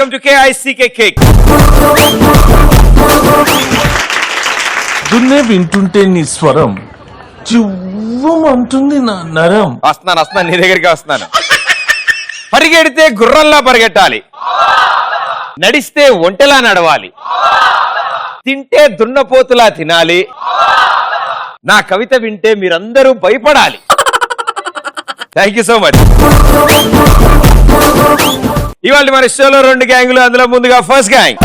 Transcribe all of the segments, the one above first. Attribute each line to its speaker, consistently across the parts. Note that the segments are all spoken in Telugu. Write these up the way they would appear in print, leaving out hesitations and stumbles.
Speaker 1: Welcome to KICK cake.
Speaker 2: దున్నే వింటుంటే నీ స్వరం చివ్వమంటుంది నా నరం.
Speaker 1: వస్తున్నాను నీ దగ్గరికి వస్తున్నాను. పరిగెడితే గుర్రంలా పరిగెట్టాలి, నడిస్తే ఒంటెలా నడవాలి, తింటే దున్నపోతులా తినాలి, నా కవిత వింటే మీరందరూ భయపడాలి. Thank you so much. ఇవాళ మన షోలో 2 గ్యాంగులు, అందులో ముందుగా first gang.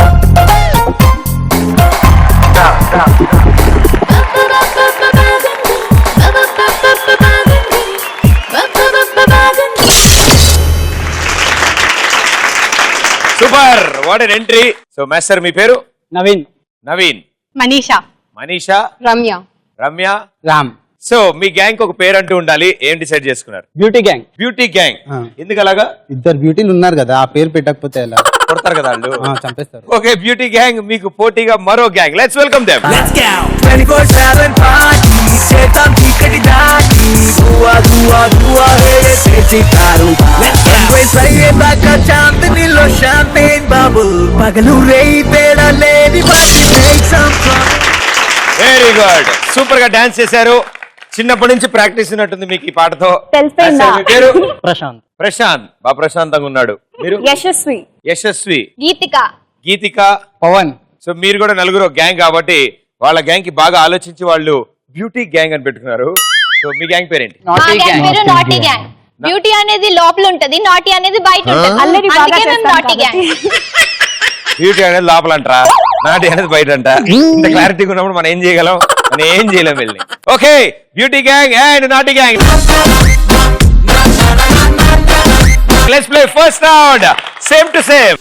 Speaker 1: Super, what an entry. So master మీ పేరు?
Speaker 3: నవీన్.
Speaker 1: మనీషా, రమ్య,
Speaker 3: రామ్.
Speaker 1: సో మీ గ్యాంగ్ ఒక పేరు అంటూ ఉండాలి, ఏం డిసైడ్ చేసుకున్నారు?
Speaker 3: Beauty gang.
Speaker 1: Beauty gang. ఎందుకు అలాగా?
Speaker 3: ఇద్దరు బ్యూటీలు ఉన్నారు కదా, ఆ పేరు పెట్టకపోతే ఎలా?
Speaker 1: కొడతారు కదా వాళ్ళు,
Speaker 3: చంపేస్తారు.
Speaker 1: Okay, beauty gang. మీకు పోటీగా మరో gang. Let's welcome them. Very good, super గా డాన్స్ చేశారు. చిన్నప్పటి నుంచి ప్రాక్టీస్ ఉన్నట్టుంది మీకు ఈ పాటతో. మీ పేరు? ప్రశాంత్. బాగా ప్రశాంతంగా ఉన్నాడు. మీరు? యశస్వి, గీతిక,
Speaker 3: పవన్.
Speaker 1: సో మీరు కూడా నలుగురు గ్యాంగ్ కాబట్టి వాళ్ళ గ్యాంగ్ కి బాగా ఆలోచించి వాళ్ళు బ్యూటీ గ్యాంగ్ అని పెట్టుకున్నారు. సో మీ గ్యాంగ్ పేరేంటి?
Speaker 4: Naughty gang. బ్యూటీ అనేది లోపల ఉంటది, నాటీ అనేది బయట ఉంటది.
Speaker 1: బ్యూటీ అనేది లోపల అంటారా, నాటి అనేది బయట అంట. ఇంత క్లారిటీగా ఉన్నప్పుడు మనం ఏం చేయగలం? మనం ఏం చేయలేం వెళ్ళి. ఓకే, బ్యూటీ గ్యాంగ్ అండ్ నాటి gang. Let's play first round, same to same.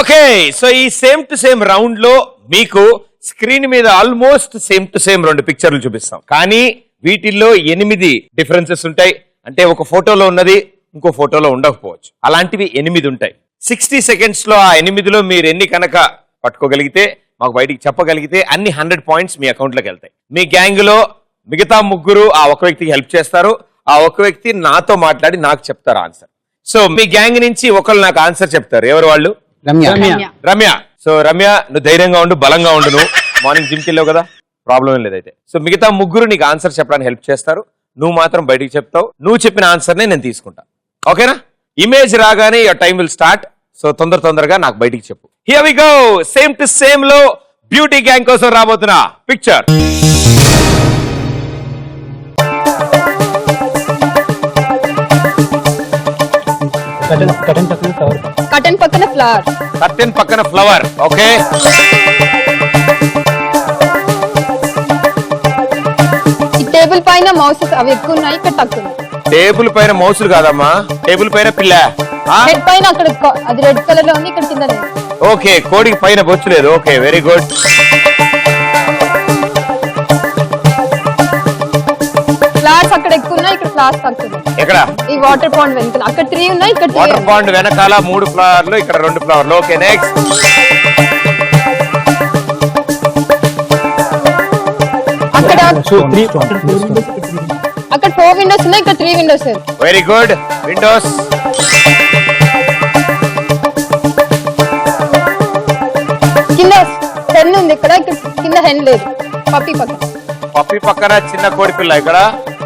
Speaker 1: Okay, so ఈ సేమ్ టు సేమ్ రౌండ్ లో మీకు స్క్రీన్ మీద ఆల్మోస్ట్ సేమ్ టు సేమ్ 2 పిక్చర్లు చూపిస్తాం. కానీ వీటిల్లో 8 డిఫరెన్సెస్ ఉంటాయి. అంటే ఒక ఫోటోలో ఉన్నది ఇంకో ఫోటోలో ఉండకపోవచ్చు. అలాంటివి 8 ఉంటాయి. 60 సెకండ్స్ లో ఆ 8లో మీరు ఎన్ని కనుక పట్టుకోగలిగితే, మాకు బయటికి చెప్పగలిగితే, అన్ని 100 పాయింట్స్ మీ అకౌంట్ లోకి వెళ్తాయి. మీ గ్యాంగ్ లో మిగతా 3 ఆ ఒక వ్యక్తికి హెల్ప్ చేస్తారు. ఆ ఒక వ్యక్తి నాతో మాట్లాడి నాకు చెప్తారు ఆన్సర్. సో మీ గ్యాంగ్ నుంచి ఒకళ్ళు నాకు ఆన్సర్ చెప్తారు. ఎవరు వాళ్ళు? రమ్య. సో రమ్య, నువ్వు ధైర్యంగా ఉండు, బలంగా ఉండు. నువ్వు మార్నింగ్ జిమ్కి వెళ్ళావు కదా, ప్రాబ్లం ఏం లేదైతే. సో మిగతా 3 నీకు ఆన్సర్ చెప్పడానికి హెల్ప్ చేస్తారు. నువ్వు మాత్రం బయటికి చెప్తావు. నువ్వు చెప్పిన ఆన్సర్నే నేను తీసుకుంటా. ఓకేనా? ఇమేజ్ రాగానే your time will start. So తొందరగా నాకు బయటికి చెప్పు. Here we go. Same to same లో బ్యూటీ గ్యాంగ్ కోసం రాబోతున్నా పిక్చర్. కర్టెన్ పక్కన ఫ్లవర్. ఓకే,
Speaker 5: టేబుల్ పైన మౌసెస్ అవి ఎక్కువ ఉన్నాయి, ఇక్కడ తక్కువ.
Speaker 1: టేబుల్ పైన మౌసులు కాదమ్మా, టేబుల్ పైన పిల్ల.
Speaker 5: హెడ్ పైన అక్కడ అది రెడ్ కలర్ లో ఉంది, ఇక్కడ కింద లేదు.
Speaker 1: ఓకే, కోడికి పైన బొచ్చు లేదు. Okay, very good.
Speaker 5: ఫ్లవర్స్ అక్కడ ఎక్కువ ఉన్నాయి, ఇక్కడ ఫ్లవర్స్ తక్కువ.
Speaker 1: ఎక్కడ?
Speaker 5: ఈ వాటర్ పాండ్ వెనకాల అక్కడ 3 ఉన్నాయి, ఇక్కడ 3.
Speaker 1: వాటర్ పాండ్ వెనకాల 3 ఫ్లవర్లు, ఇక్కడ 2 ఫ్లవర్లు. Okay, next.
Speaker 5: అక్కడ 4 విండోస్ ఉన్నాయి, ఇక్కడ 3 విండోస్.
Speaker 1: Very good. విండోస్.
Speaker 5: కింద హెన్ ఉంది, ఇక్కడ కింద హెన్ లేదు. పప్పి
Speaker 1: పక్కన చిన్న కోడి పిల్ల, ఇక్కడ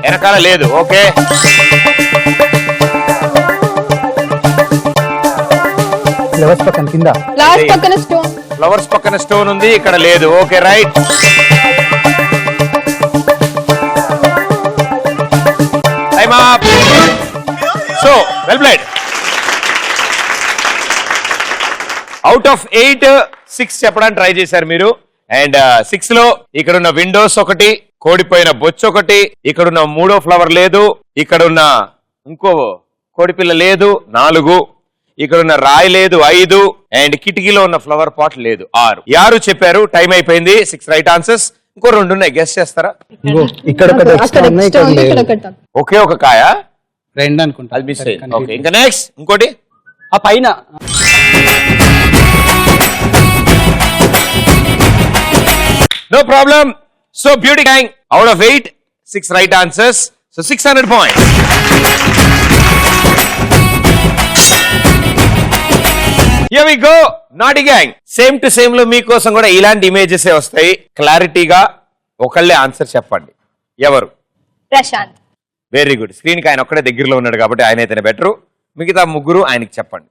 Speaker 1: వెనకాల లేదు. ఓకే,
Speaker 3: ఫ్లవర్స్ పక్కన కింద.
Speaker 1: ఫ్లవర్స్ పక్కన స్టోన్ ఉంది, ఇక్కడ లేదు. Okay, right. Time up. So well played. Out of 8 6 చెప్పడానికి ట్రై చేశారు మీరు. అండ్ 6 లో ఇక్కడున్న విండోస్ ఒకటి, కోడిపోయిన బొచ్చు ఒకటి, ఇక్కడున్న 3వ ఫ్లవర్ లేదు, ఇక్కడున్న ఇంకో కోడిపిల్ల లేదు 4, ఇక్కడున్న రాయి లేదు 5, అండ్ కిటికీలో ఉన్న ఫ్లవర్ పాట్ లేదు 6. 6 చెప్పారు. టైం అయిపోయింది. 6 రైట్ ఆన్సర్స్. ఇంకో 2 ఉన్నాయి, గెస్ చేస్తారా? ఒకే ఒక కాయ
Speaker 3: 2 అనుకుంటా,
Speaker 1: అది మిస్ అయింది. ఓకే, ఇంకా నెక్స్ట్ ఇంకోటి
Speaker 3: ఆ పైన.
Speaker 1: No problem. So beauty gang, out of 8, 6 right answers. So so 600 points. Here we go. నాటి గ్యాంగ్ సేమ్ టు సేమ్ లో మీకోసం కూడా ఇలాంటి ఇమేజెస్ వస్తాయి. క్లారిటీగా ఒకళ్ళే ఆన్సర్ చెప్పండి. ఎవరు?
Speaker 4: ప్రశాంత్.
Speaker 1: Very good. స్క్రీన్ కి ఆయన ఒక్కడే దగ్గరలో ఉన్నాడు కాబట్టి ఆయన అయితేనే బెటర్. మిగతా ముగ్గురు ఆయనకి చెప్పండి.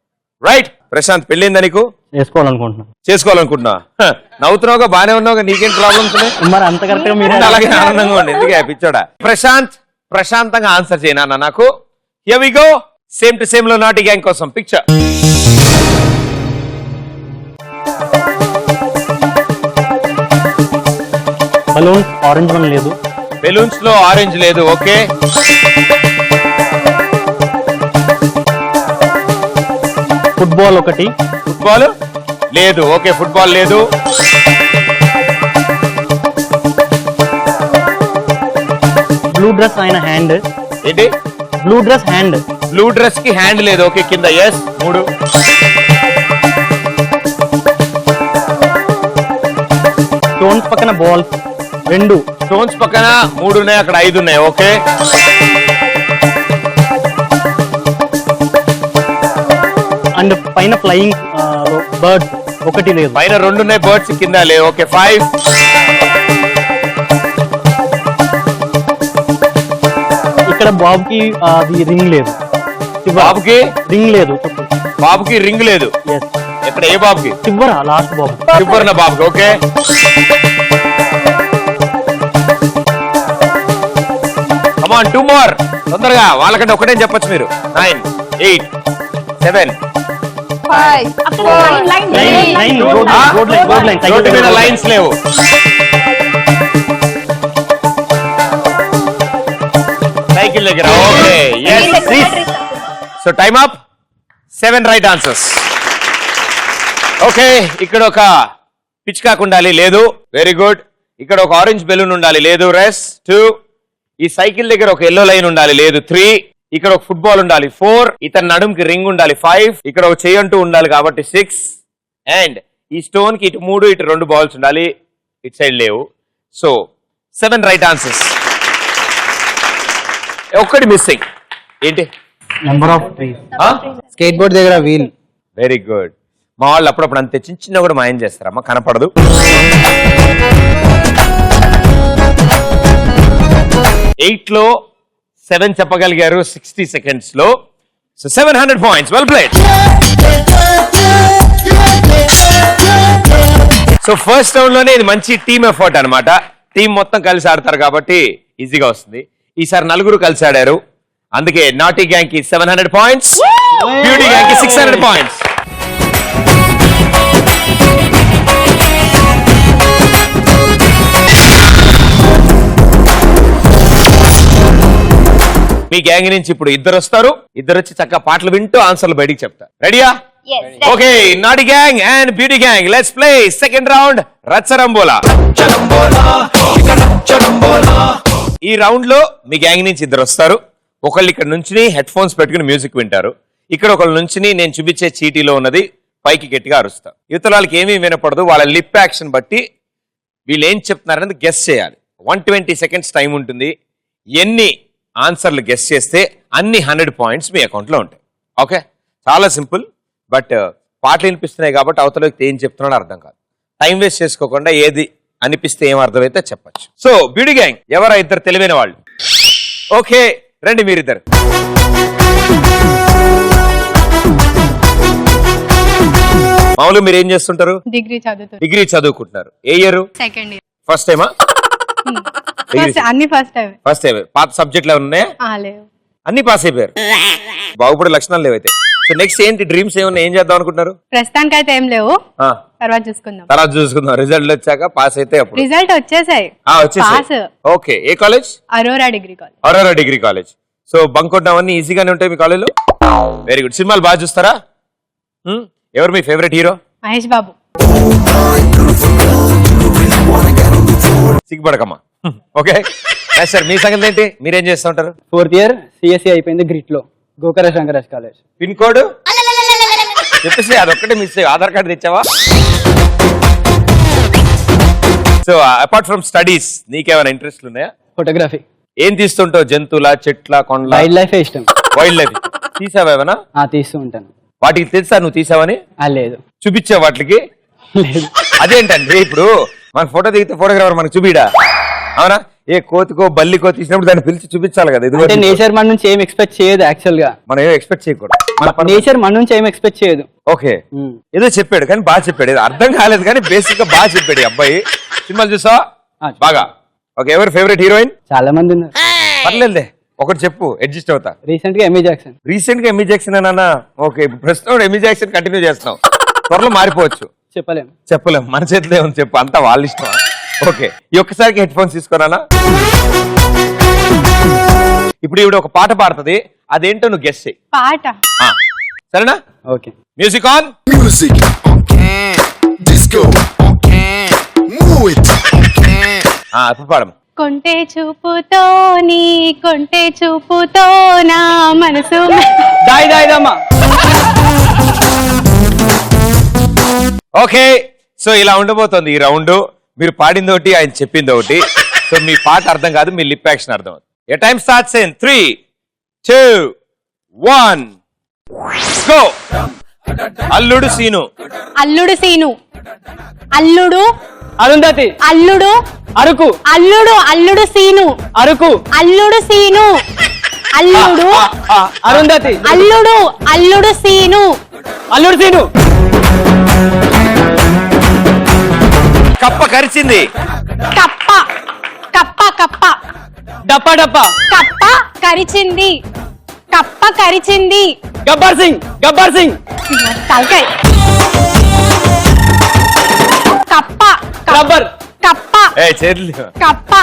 Speaker 1: రైట్. ప్రశాంత్, పెళ్ళిందా నీకు? చేసుకోవాలనుకుంటున్నా. నవ్వుతున్నావుగా, బానే ఉన్నావుగా, నీకేం ప్రాబ్లమ్స్ ఉన్నాయి?
Speaker 3: మరి అంత కరెక్ట్ గా మీరు
Speaker 1: అలాగే ఆనందంగా ఉండి ఎందుకే పిచ్చోడా. ప్రశాంతంగా ఆన్సర్ చేయనా నాకు. Here we go. Same to same లో నాటి గ్యాంగ్ కోసం పిక్చర్.
Speaker 3: బలూన్ ఆరెంజ్ వన్ లేదు,
Speaker 1: బెలూన్స్ లో ఆరెంజ్ లేదు. ఓకే.
Speaker 3: ఫుట్బాల్ ఒకటి,
Speaker 1: ఫుట్బాల్ లేదు. ఓకే, ఫుట్బాల్ లేదు.
Speaker 3: బ్లూ డ్రెస్ ఆయన హ్యాండ్,
Speaker 1: ఏంటి?
Speaker 3: Blue dress hand,
Speaker 1: blue dress కి హ్యాండ్ లేదు. ఓకే, కింద ఎస్ 3.
Speaker 3: స్టోన్స్ పక్కన బాల్స్ 2,
Speaker 1: స్టోన్స్ పక్కన 3 ఉన్నాయి, అక్కడ 5 ఉన్నాయి. ఓకే.
Speaker 3: అండ్ పైన ఫ్లయింగ్ బర్డ్స్ ఒకటి లేదు,
Speaker 1: పైన 2 ఉన్నాయి, బర్డ్స్ కింద లేవు. ఓకే, 5.
Speaker 3: ఇక్కడ బాబుకి అది రింగ్ లేదు,
Speaker 1: బాబుకి
Speaker 3: రింగ్ లేదు,
Speaker 1: బాబుకి రింగ్ లేదు.
Speaker 3: ఎస్
Speaker 1: ఎక్కడ? ఏ బాబుకి?
Speaker 3: చివరా లాస్ట్ బాబు,
Speaker 1: చివరిన బాబుకి. ఓకే. కమాన్, 2 more. తొందరగా, వాళ్ళకంటే ఒకటే చెప్పొచ్చు మీరు. 9, 8, 7. రోడ్డు మీద లైన్స్ లేవు. సైకిల్ దగ్గర. Okay. So time up. 7 right answers. Okay. ఇక్కడ ఒక పిచ్ కాక్ ఉండాలి, లేదు. Very good. ఇక్కడ ఒక ఆరెంజ్ బెలూన్ ఉండాలి, లేదు. రెస్ 2. ఈ సైకిల్ దగ్గర ఒక ఎల్లో లైన్ ఉండాలి, లేదు. 3. ఇక్కడ ఒక ఫుట్బాల్ ఉండాలి, 4. ఇతని నడుంకి రింగ్ ఉండాలి, 5. ఇక్కడ ఒక చెయ్యి అంటూ ఉండాలి కాబట్టి 6. అండ్ ఈ స్టోన్ కి ఇటు 3, ఇటు 2 బాల్స్ ఉండాలి, ఇటు సైడ్ లేవు. So 7 right answers. ఒక్కటి మిస్సింగ్. ఏంటి?
Speaker 3: Number of trees, skateboard దగ్గర వీల్.
Speaker 1: Very good. మా వాళ్ళు అప్పుడప్పుడు అంతే చిన్న కూడా మాయం చేస్తారమ్మా, కనపడదు. ఎయిట్ లో 7 చెప్పగలిగారు 60 సెకండ్స్ లో. So 700 points. Well played. So first round లోనే ఇది మంచి టీమ్ ఎఫర్ట్ అన్నమాట. టీం మొత్తం కలిసి ఆడతారు కాబట్టి ఈజీగా వస్తుంది. ఈసారి 4 కలిసి ఆడారు, అందుకే నాటీ గ్యాంగ్ కి 700 పాయింట్స్, బ్యూటీ గ్యాంగ్ కి 600 పాయింట్స్. మీ గ్యాంగ్ నుంచి ఇప్పుడు 2 వస్తారు. 2 వచ్చి చక్కగా పాటలు వింటూ ఆన్సర్లు బయటికి చెప్తారు. రెడీయా? Okay. Naughty gang and beauty gang, let's play second round రచ్చరంబోలా. ఈ రౌండ్ లో మీ గ్యాంగ్ నుంచి 2 వస్తారు. ఒకళ్ళు ఇక్కడ నుంచి హెడ్ ఫోన్స్ పెట్టుకుని మ్యూజిక్ వింటారు. ఇక్కడ ఒకళ్ళ నుంచి నేను చూపించే చీటీలో ఉన్నది పైకి గట్టిగా అరుస్తారు. యువతల వాళ్ళకి ఏమీ వినపడదు. వాళ్ళ లిప్ యాక్షన్ బట్టి వీళ్ళు ఏం చెప్తున్నారని గెస్ చేయాలి. 120 సెకండ్స్ టైం ఉంటుంది. ఎన్ని ఆన్సర్లు గెస్ చేస్తే అన్ని 100 పాయింట్స్ మీ అకౌంట్ లో ఉంటాయి. ఓకే, చాలా సింపుల్. బట్ పాటలు వినిపిస్తున్నాయి కాబట్టి అవతల వ్యక్తి ఏం చెప్తున్నాడో అర్థం కాదు. టైం వేస్ట్ చేసుకోకుండా ఏది అనిపిస్తే ఏం అర్థమైతే చెప్పచ్చు. సో బ్యూటీ గ్యాంగ్, ఎవరా 2 తెలివైన వాళ్ళు? ఓకే, రండి మీరిద్దరు. మామూలుగా మీరు ఏం చేస్తుంటారు? డిగ్రీ చదువుకుంటున్నారు. ఏ ఇయర్?
Speaker 5: Second year.
Speaker 1: ఫస్ట్ టైమా?
Speaker 5: అన్ని ఫస్ట్ టైం.
Speaker 1: First time. పాత సబ్జెక్టులు ఏమైనా ఉన్నాయా?
Speaker 5: లేవు.
Speaker 1: అన్ని పాస్ అయిపోయారు. బాగుపడే లక్షణాలు లేవైతే. సో నెక్స్ట్ ఏంటి డ్రీమ్స్? ఏమన్నా ఏం చేద్దాం అనుకుంటున్నారు?
Speaker 5: ప్రస్తుతానికి అయితే ఏం లేవు, తర్వాత చూసుకుందాం.
Speaker 1: రిజల్ట్ వచ్చాక పాస్ అయితే అప్పుడు.
Speaker 5: రిజల్ట్ వచ్చేసాయి.
Speaker 1: ఓకే. ఏ college?
Speaker 5: Aurora degree college.
Speaker 1: Aurora degree college. So bunk కొట్టడం ఈజీగానే ఉంటాయి మీ కాలేజ్ లో. Very good. సినిమాలు బాగా చూస్తారా? ఎవరు మీ ఫేవరెట్ హీరో?
Speaker 5: మహేష్ బాబు.
Speaker 1: సిగ్గుపడకమ్మా. ఓకే సార్, మీ సంగతి ఏంటి? మీరేం చేస్తూ ఉంటారు?
Speaker 3: 4th ఇయర్ సిఎస్సి అయిపోయింది గ్రిట్ లో, గోకర శంకరాజ్ కాలేజ్.
Speaker 1: పిన్ కోడ్ చెప్పేసి అదొక్కటే మిస్. ఆధార్ కార్డు తెచ్చావా? సో అపార్ట్ ఫ్రమ్ స్టడీస్ నీకేమైనా ఇంట్రెస్ట్ ఉన్నాయా?
Speaker 3: ఫోటోగ్రఫీ.
Speaker 1: ఏం తీస్తుంటావు? జంతువుల, చెట్ల, కొండల?
Speaker 3: వైల్డ్ లైఫ్ ఇష్టం.
Speaker 1: వైల్డ్ లైఫ్ తీసావా ఏమన్నా?
Speaker 3: తీస్తూ ఉంటాను.
Speaker 1: వాటికి తెలుసా నువ్వు తీసావని?
Speaker 3: లేదు.
Speaker 1: చూపించావు వాటికి?
Speaker 3: లేదు.
Speaker 1: అదేంటండి ఇప్పుడు మన ఫోటో దిగితే ఫోటోగ్రాఫర్ మనకు చూపిడా? అవునా? ఏ కోతికో బల్లికో తీసినప్పుడు దాన్ని పిలిచి చూపించాలి కదా.
Speaker 3: అంటే నేచర్ మన నుంచి ఏం ఎక్స్పెక్ట్ చేయదు యాక్చువల్ గా.
Speaker 1: మనం ఏం ఎక్స్పెక్ట్ చేయకూడదు.
Speaker 3: నేచర్ మన నుంచి ఏం ఎక్స్పెక్ట్ చేయదు.
Speaker 1: ఓకే, ఏదో చెప్పాడు కానీ బాగా చెప్పాడు. ఏదో అర్థం కాలేదు కానీ బేసిక్ గా బాగా చెప్పాడు ఈ అబ్బాయి. సినిమాలు చూసా బాగా? ఓకే, ఎవరు ఫేవరెట్ హీరోయిన్?
Speaker 3: చాలా మంది ఉన్నారు.
Speaker 1: పర్లేదులే, ఒకటి చెప్పు, అడ్జస్ట్ అవుతా.
Speaker 3: రీసెంట్ గా ఎమీ జాక్సన్.
Speaker 1: రీసెంట్ గా ఎమీ జాక్సన్ అన్న. ఓకే, ప్రస్తుతం ఎమీ జాక్సన్ కంటిన్యూ చేస్తాం. త్వరలో మారిపోవచ్చు. చెప్పలేం, మన చేతిలో ఏమని చెప్పు, అంతా వాళ్ళ ఇష్టం. ఓకే, ఈ ఒక్కసారికి హెడ్ ఫోన్స్ తీసుకోరానా? ఇప్పుడు ఈవిడ ఒక పాట పాడుతుంది, అదేంటో నువ్వు గెస్ చేయి.
Speaker 4: పాట
Speaker 1: సరేనా?
Speaker 3: Okay,
Speaker 1: music on.
Speaker 6: Music on can, disco on can, move it on can.
Speaker 1: ఇప్పుడు పాడము.
Speaker 4: కొంటే చూపుతో నీ కొంటే చూపుతో నా మనసు.
Speaker 3: దాయిదమ్మా.
Speaker 1: ఓకే, సో ఇలా ఉండబోతోంది ఈ రౌండ్. మీరు పాడింది ఒకటి, ఆయన చెప్పింది ఒకటి. సో మీ పాట అర్థం కాదు, మీ లిప్ యాక్షన్ అర్థం అవుతుంది. ఏ టైం స్టార్ట్స్ ఇన్ 3, 2, 1 గో. అల్లుడు సీను.
Speaker 4: అల్లుడు సీను. అల్లుడు
Speaker 3: అరుంధతి.
Speaker 4: అల్లుడు
Speaker 3: అరకు.
Speaker 4: అల్లుడు అల్లుడు సీను.
Speaker 3: అరకు.
Speaker 4: అల్లుడు సీను. అల్లుడు
Speaker 3: అరుంధతి.
Speaker 4: అల్లుడు అల్లుడు సీను.
Speaker 3: అల్లుడు సీను.
Speaker 1: కప్ప కరిచింది.
Speaker 4: కప్ప కప్ప కప్ప.
Speaker 3: డప్ప డప్ప.
Speaker 4: కప్ప కరిచింది. కప్ప కరిచింది.
Speaker 3: గబ్బర్ సింగ్. గబ్బర్ సింగ్.
Speaker 4: తలకాయ. కప్ప
Speaker 3: రబ్బర్.
Speaker 4: కప్ప
Speaker 1: చేతులు.
Speaker 4: కప్ప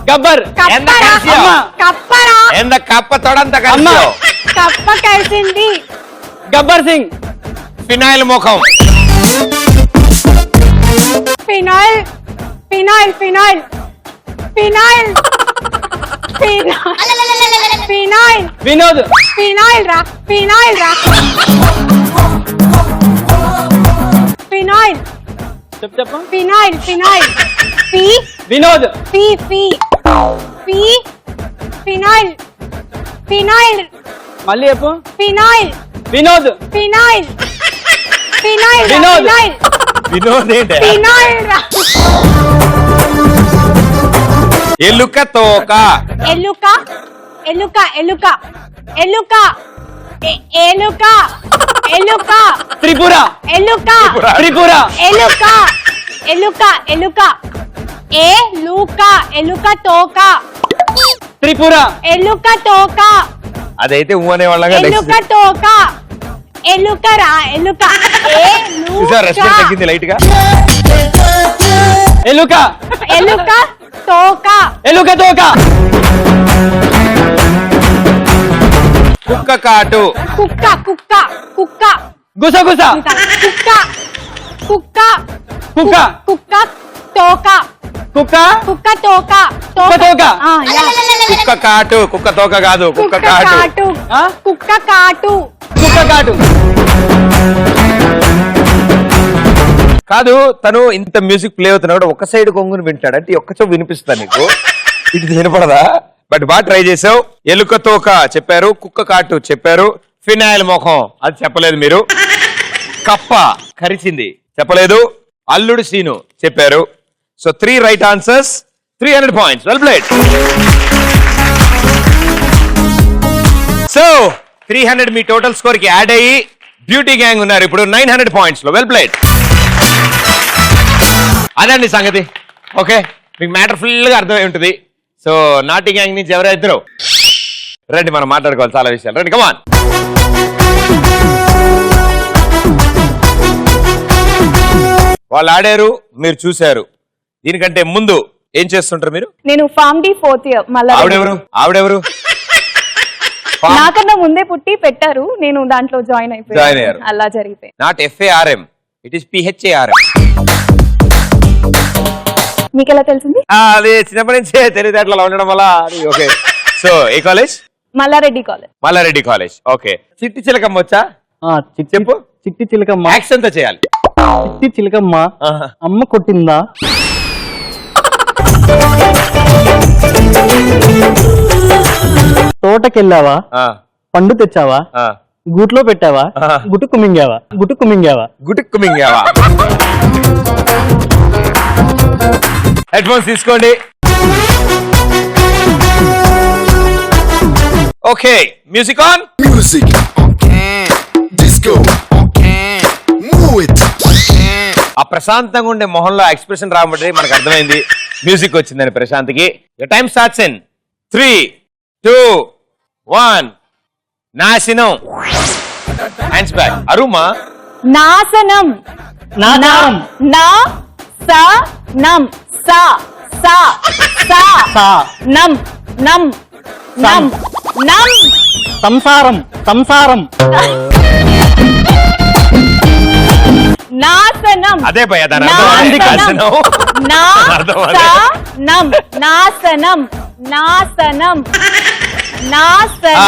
Speaker 3: గబ్బర్.
Speaker 1: ఎంత
Speaker 4: కప్పరా
Speaker 1: కలిసావు?
Speaker 4: కప్పరా.
Speaker 1: ఎంత కప్ప తోడంత కలిసావు.
Speaker 4: కప్ప కలిసింది.
Speaker 3: గబ్బర్ సింగ్.
Speaker 1: ఫినాయిల్ ముఖం.
Speaker 4: Phenyl phenyl phenyl phenyl phenyl.
Speaker 3: Vinod.
Speaker 4: Phenyl రా. ఫినాయిల్ రా. ఫినాయిల్.
Speaker 3: చెప్పు.
Speaker 4: Phenyl phenyl. ఫి
Speaker 3: వినోద్.
Speaker 4: ఫి ఫి ఫి ఫినాయిల్ ఫినాయిల్.
Speaker 3: మళ్ళీ చెప్పు.
Speaker 4: ఫినాయిల్
Speaker 3: వినోద్.
Speaker 4: ఫినాయిల్ ఫినాయిల్ రా.
Speaker 3: వినోద్.
Speaker 4: ఫినాయిల్.
Speaker 1: వినోద్ ఏంటి?
Speaker 4: ఫినాయిల్ రా.
Speaker 1: ఎలుక తోక.
Speaker 4: ఎలుక ఎలుక ఎలుక ఎలుక ఎలుక ఎలుక.
Speaker 3: త్రిపుర.
Speaker 4: ఎలుక
Speaker 3: త్రిపుర.
Speaker 4: ఎలుక ఎలుక ఎలుక. ఎలుక ఎలుక తోక.
Speaker 3: త్రిపుర.
Speaker 4: ఎలుక తోక.
Speaker 1: అదైతే ఊ అనే వాళ్ళగా
Speaker 4: ఎలుక తోక. ఎలుక రా. ఎలుక.
Speaker 1: రెస్పెక్ట్ తగ్గింది లైట్ గా.
Speaker 3: ఎలుక.
Speaker 4: ఎలుక తోక.
Speaker 3: ఎలుక తోక.
Speaker 1: కుక్క కాటు.
Speaker 4: కుక్క కుక్క కుక్క.
Speaker 3: గుసగుస.
Speaker 4: కుక్క కుక్క
Speaker 3: కుక్క.
Speaker 4: కుక్క తోక.
Speaker 3: కుక్క.
Speaker 4: కుక్క తోక.
Speaker 3: కుక్క తోక.
Speaker 1: కుక్క కాటు. కుక్క తోక కాదు, కుక్క
Speaker 4: కుక్క
Speaker 1: కాటు.
Speaker 4: కాటు.
Speaker 3: ఆ?
Speaker 4: కుక్క కాటు.
Speaker 3: కుక్క కాటు.
Speaker 1: కాదు, తను ఇంత మ్యూజిక్ ప్లే అవుతున్నా కూడా ఒక సైడ్ కొంగుని వింటాడు. అంటే ఒక్క చోపు వినిపిస్తా నీకు, ఇది వినపడదా? బట్ బాగా ట్రై చేసావు. ఎలుక తోక చెప్పారు, కుక్క కాటు చెప్పారు, ఫినాయిల్ ముఖం అది చెప్పలేదు మీరు, కప్ప కరిచింది చెప్పలేదు, అల్లుడు సీను చెప్పారు. So 3 right answers, 300 points. Well played. So 300 మీ టోటల్ స్కోర్ కి యాడ్ అయ్యి బ్యూటీ గ్యాంగ్ ఉన్నారు ఇప్పుడు 900 పాయింట్స్ లో. Well played. అదండి సంగతి. ఓకే, మీకు మ్యాటర్ ఫుల్ గా అర్థమై ఉంటుంది. సో నాటి గ్యాంగ్ నుంచి ఎవరైద్దరు రండి, మనం మాట్లాడుకోవాలి చాలా విషయాలు. రండి, కమాన్. వాళ్ళు ఆడారు, మీరు చూశారు. దీనికంటే ముందు ఏం చేస్తుంటారు మీరు?
Speaker 7: నేను ఫార్మ్ డి 4th ఇయర్. మళ్ళీ
Speaker 1: ఆవిడెవరు?
Speaker 7: నాకన్నా ముందే పుట్టి పెట్టారు, నేను దాంట్లో జాయిన్
Speaker 1: Join అయ్యారు.
Speaker 7: అయిపోయాను. అలా జరిగిపోయి.
Speaker 1: Not FARM, it is PHARM.
Speaker 7: మీకు ఎలా తెలిసింది?
Speaker 1: అది చిన్నప్పటి నుంచే తెలివితేటలు అలా ఉండడం వల్ల. ఓకే, సో ఏ college?
Speaker 7: Malla Reddy college.
Speaker 1: Malla Reddy college. Okay, చిట్టి చిలకమ్మ వచ్చా? చెప్పు.
Speaker 3: చిట్టి చిలకమ్మ.
Speaker 1: యాక్షన్ తో చేయాలి.
Speaker 3: చిట్టి చిలకమ్మ
Speaker 1: ఆహా.
Speaker 3: అమ్మ కొట్టిందా? తోటకెళ్ళావా
Speaker 1: ఆ,
Speaker 3: పండు తెచ్చావా
Speaker 1: ఆ.
Speaker 3: గూట్లో పెట్టావా
Speaker 1: ఆ.
Speaker 3: గుటుక్కు మింగావా
Speaker 1: గుటుక్కు మింగావా. హెడ్ ఫోన్స్ తీసుకోండి. Okay, music on.
Speaker 6: Music. Okay. Disco. Okay. Move it. Okay.
Speaker 1: ఆ ప్రశాంతంగా ఉండే మొహంలో ఎక్స్ప్రెషన్ రాబట్టి మనకు అర్థమైంది మ్యూజిక్ వచ్చిందని ప్రశాంత్కి. Time starts in 3, 2, 1. నాశనం. Hands back. అరుమా.
Speaker 7: నాశనం
Speaker 3: నాశనం.
Speaker 7: నా స నం సా సా సా
Speaker 3: సా.
Speaker 7: నం నం నం నం
Speaker 3: సంసారం
Speaker 7: నాశనం
Speaker 1: అదే భయ దాని అర్థం అదే. నాశనం. అర్థం అదే.
Speaker 7: నాశనం నాశనం నాశనం నాశనం
Speaker 1: ఆ.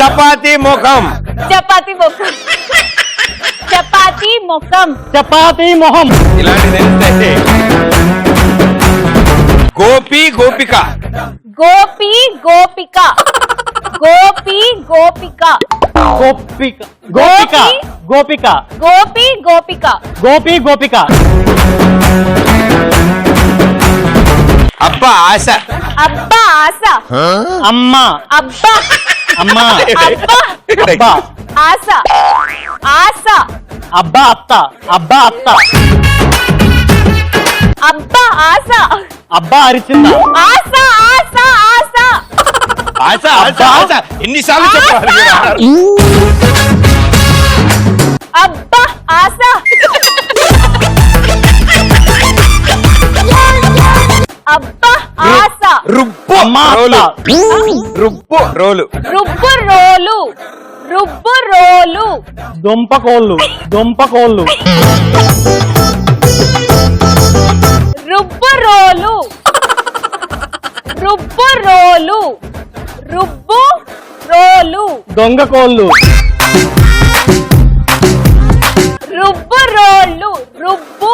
Speaker 1: చపాతి ముఖం.
Speaker 7: చపాతి ముఖం చపాతి ముఖం
Speaker 3: చపాతీ మొహం.
Speaker 1: ఇలాంటి తెలిస్తే గోపి గోపిక.
Speaker 7: గోపి గోపిక గోపి గోపిక
Speaker 3: గోపిక గోపిక గోపిక
Speaker 7: గోపి గోపిక
Speaker 3: గోపిక
Speaker 1: అబ్బా ఆశ.
Speaker 7: అబ్బా ఆశ
Speaker 3: అమ్మ
Speaker 7: అబ్బా
Speaker 3: అమ్మ
Speaker 7: అబ్బా
Speaker 3: అబ్బా
Speaker 7: ఆశ ఆశ
Speaker 3: అబ్బా అత్త
Speaker 7: అబ్బా ఆశ
Speaker 3: అబ్బా అరిచిందా
Speaker 7: ఆశ ఆశ ఆశ
Speaker 1: ఆశ ఆశ ఆశ ఎన్నిసార్లు చెప్పాలి?
Speaker 7: అబ్బా ఆశ అబ్బా ఆశ
Speaker 1: రుబ్బు
Speaker 3: అమ్మా
Speaker 1: రోలు.
Speaker 3: అత్త.
Speaker 1: రుబ్బు రోలు.
Speaker 7: రుబ్బు రోలు రుబ్బు రోలు
Speaker 3: దుంపకోళ్ళు
Speaker 7: రుబ్బు రోలు రుబ్బు రోలు రుబ్బు రోలు
Speaker 3: దొంగకోళ్ళు
Speaker 7: రుబ్బు రోళ్ళు రుబ్బు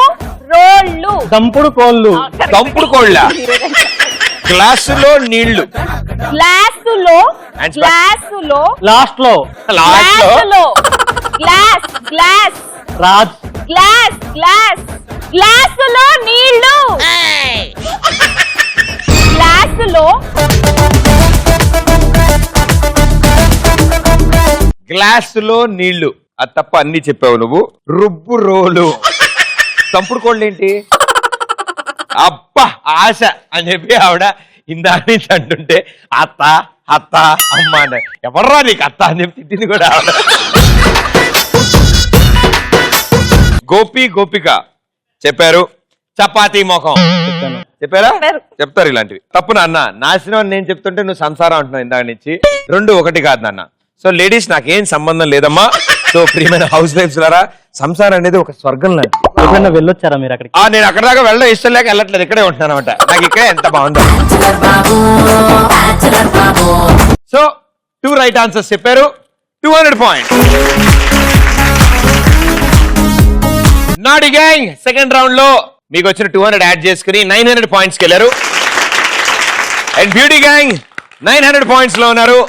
Speaker 7: రోళ్ళు
Speaker 3: దంపుడు కోళ్ళు
Speaker 1: దంపుడు కోళ్ళ. గ్లాసులో నీళ్లు.
Speaker 7: గ్లాసులో
Speaker 1: Hands back.
Speaker 7: గ్లాసులో
Speaker 3: లాస్ట్ లో
Speaker 1: లాస్ట్ లో
Speaker 7: గ్లాసులో glass glass
Speaker 3: Raj
Speaker 7: glass glass గ్లాసులో నీళ్లు గ్లాసులో
Speaker 1: గ్లాసులో నీళ్లు. అది తప్ప అన్ని చెప్పావు నువ్వు. రుబ్బు రోలు. తంపుడు కోళ్ళు ఏంటి? అబ్బా ఆశ అని చెప్పి ఆవిడ ఇందాక నుంచి అంటుంటే అత్త అత్త అమ్మ అన్న. ఎవర్రా నీకు అత్త అని చెప్పి తిట్టింది కూడా ఆవిడ. గోపి గోపిక చెప్పారు. చపాతీ ముఖం చెప్పారా? చెప్తారు ఇలాంటివి. తప్పు నాన్న. నాశనం అని నేను చెప్తుంటే నువ్వు సంసారం అంటున్నావు ఇందాక నుంచి. 2 ఒకటి కాదు నాన్న. సో లేడీస్ నాకేం సంబంధం లేదమ్మా. సో ప్రియమైన హౌస్ వైఫ్స్ లారా, సంసారం అనేది ఒక స్వర్గం లాంటి.
Speaker 3: ఎప్పుడైనా వెళ్ళొచ్చారా మీరు అక్కడికి?
Speaker 1: నేను అక్కడ దాకా వెళ్ళడం ఇష్టం లేక వెళ్ళట్లేదు. ఇక్కడే ఉంటున్నాను అనమాట. నాకు ఇక్కడే ఎంత బాగుందో. సో 2 రైట్ ఆన్సర్స్ చెప్పారు. 200 పాయింట్స్. నాడి గ్యాంగ్ సెకండ్ రౌండ్ లో మీకు వచ్చిన 200 యాడ్ చేసుకుని 900 పాయింట్స్కి వెళ్ళారు. అండ్ బ్యూటీ గ్యాంగ్ 900 పాయింట్స్ లో ఉన్నారు.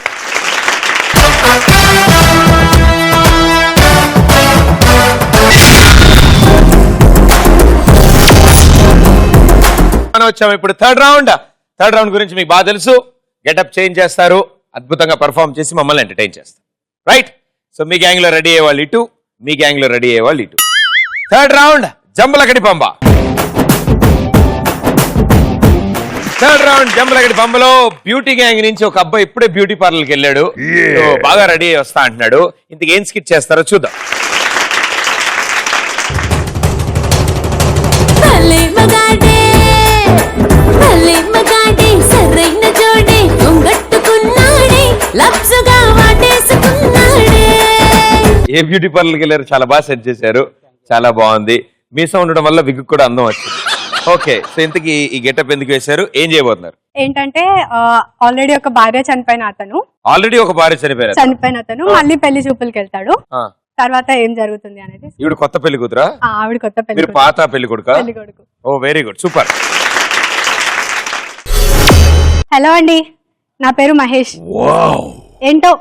Speaker 1: మనం వచ్చాము ఇప్పుడు థర్డ్ రౌండ్ గురించి మీకు బాగా తెలుసు. గెటప్ చేంజ్ చేస్తారు, అద్భుతంగా పర్ఫార్మ్ చేసి మమ్మల్ని ఎంటర్టైన్ చేస్తారు. రైట్? సో మీ గ్యాంగ్ లో రెడీ అయ్యే వాళ్ళు ఇటు, మీ గ్యాంగ్ లో రెడీ అయ్యే వాళ్ళు ఇటు. థర్డ్ రౌండ్ జంబలకడి పంబ. థర్డ్ రౌండ్ జంబలకడి పంబలో బ్యూటీ గ్యాంగ్ నుంచి ఒక అబ్బాయి ఇప్పుడే బ్యూటీ పార్లర్కి వెళ్ళాడు. సో బాగా రెడీ అయ్యి వస్తా అంటున్నాడు. ఇంతకు ఏం స్కిట్ చేస్తారో చూద్దాం. ఏ బ్యూటీ పార్లర్కి వెళ్ళారు? చాలా బాగా సెట్ చేశారు, చాలా బాగుంది. మీసం ఉండడం వల్ల విగ్ కూడా అందం వచ్చింది. ఓకే, సో ఇంతకీ ఈ గెటప్ ఎందుకు వేశారు? ఏం చేయబోతున్నారు?
Speaker 8: ఏంటంటే ఆల్రెడీ ఒక భార్య చనిపోయిన అతను
Speaker 1: ఆల్రెడీ ఒక భార్య చనిపోయారు.
Speaker 8: మళ్ళీ పెళ్లి చూపులకి వెళ్తాడు. తర్వాత ఏం జరుగుతుంది అనేది
Speaker 1: ఈవిడ కొత్త పెళ్లి కూతురా,
Speaker 8: ఆవిడ కొత్త
Speaker 1: మీరు
Speaker 8: పెళ్లి
Speaker 1: పాత పెళ్లి కొడుకా?
Speaker 8: పెళ్లి కొడుకు.
Speaker 1: ఓ వెరీ గుడ్, సూపర్.
Speaker 8: హలో అండి, నా పేరు మహేష్. ఏంటో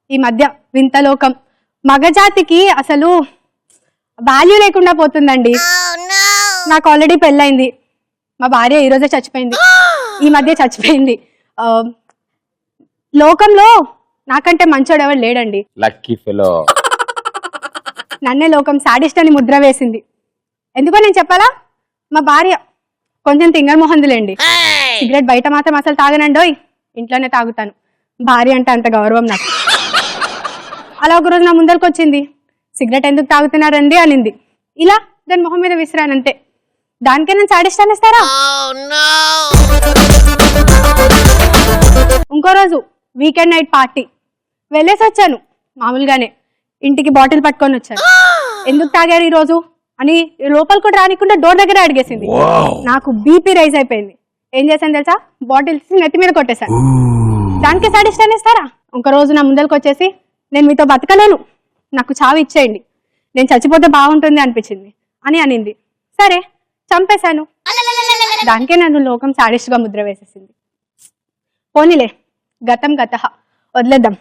Speaker 8: ఈ మధ్య వింత లోకం, మగజాతికి అసలు వాల్యూ లేకుండా పోతుందండి. నాకు ఆల్రెడీ పెళ్ళైంది, మా భార్య ఈరోజే చచ్చిపోయింది, ఈ మధ్య చచ్చిపోయింది. లోకంలో నాకంటే మంచోడు ఎవరు లేడండి.
Speaker 1: Lucky fellow.
Speaker 8: నన్నే లోకం సాడిస్ట్ అని ముద్ర వేసింది. ఎందుకో నేను చెప్పాలా? మా భార్య కొంచెం తింగర్ మొహందులేండి. సిగరెట్ బయట మాత్రం అసలు తాగనండోయ్, ఇంట్లోనే తాగుతాను. భార్య అంటే అంత గౌరవం నాకు. అలా ఒకరోజు నా ముందరికి వచ్చింది, సిగరెట్ ఎందుకు తాగుతున్నారండి అనింది. ఇలా దాని మొహం మీద విసిరానంతే. దానికే నేను సాడిస్ట్ అనేస్తారా? ఇంకో రోజు వీకెండ్ నైట్ పార్టీ వెళ్ళేసి వచ్చాను. మామూలుగానే ఇంటికి బాటిల్ పట్టుకొని వచ్చాను. ఎందుకు తాగారు ఈ రోజు అని లోపల కూడా రానికుండా డోర్ దగ్గర అడిగేసింది. నాకు బీపీ రైజ్ అయిపోయింది. ఏం చేశాను తెలుసా? బాటిల్ నెత్తి మీద కొట్టేశాను. దానికే సాడిస్ట్ అనేస్తారా? ఒక రోజు నా ముందరికి వచ్చేసి, నేను మీతో బతకలేను, నాకు చావు ఇచ్చేయండి, నేను చచ్చిపోతే బాగుంటుంది అనిపించింది అని అనింది. సరే చంపేశాను. దానికే నన్ను లోకం సాడిస్ట్ గా ముద్ర వేసేసింది. పోనీలే, గతం గతః, వదిలేద్దాం.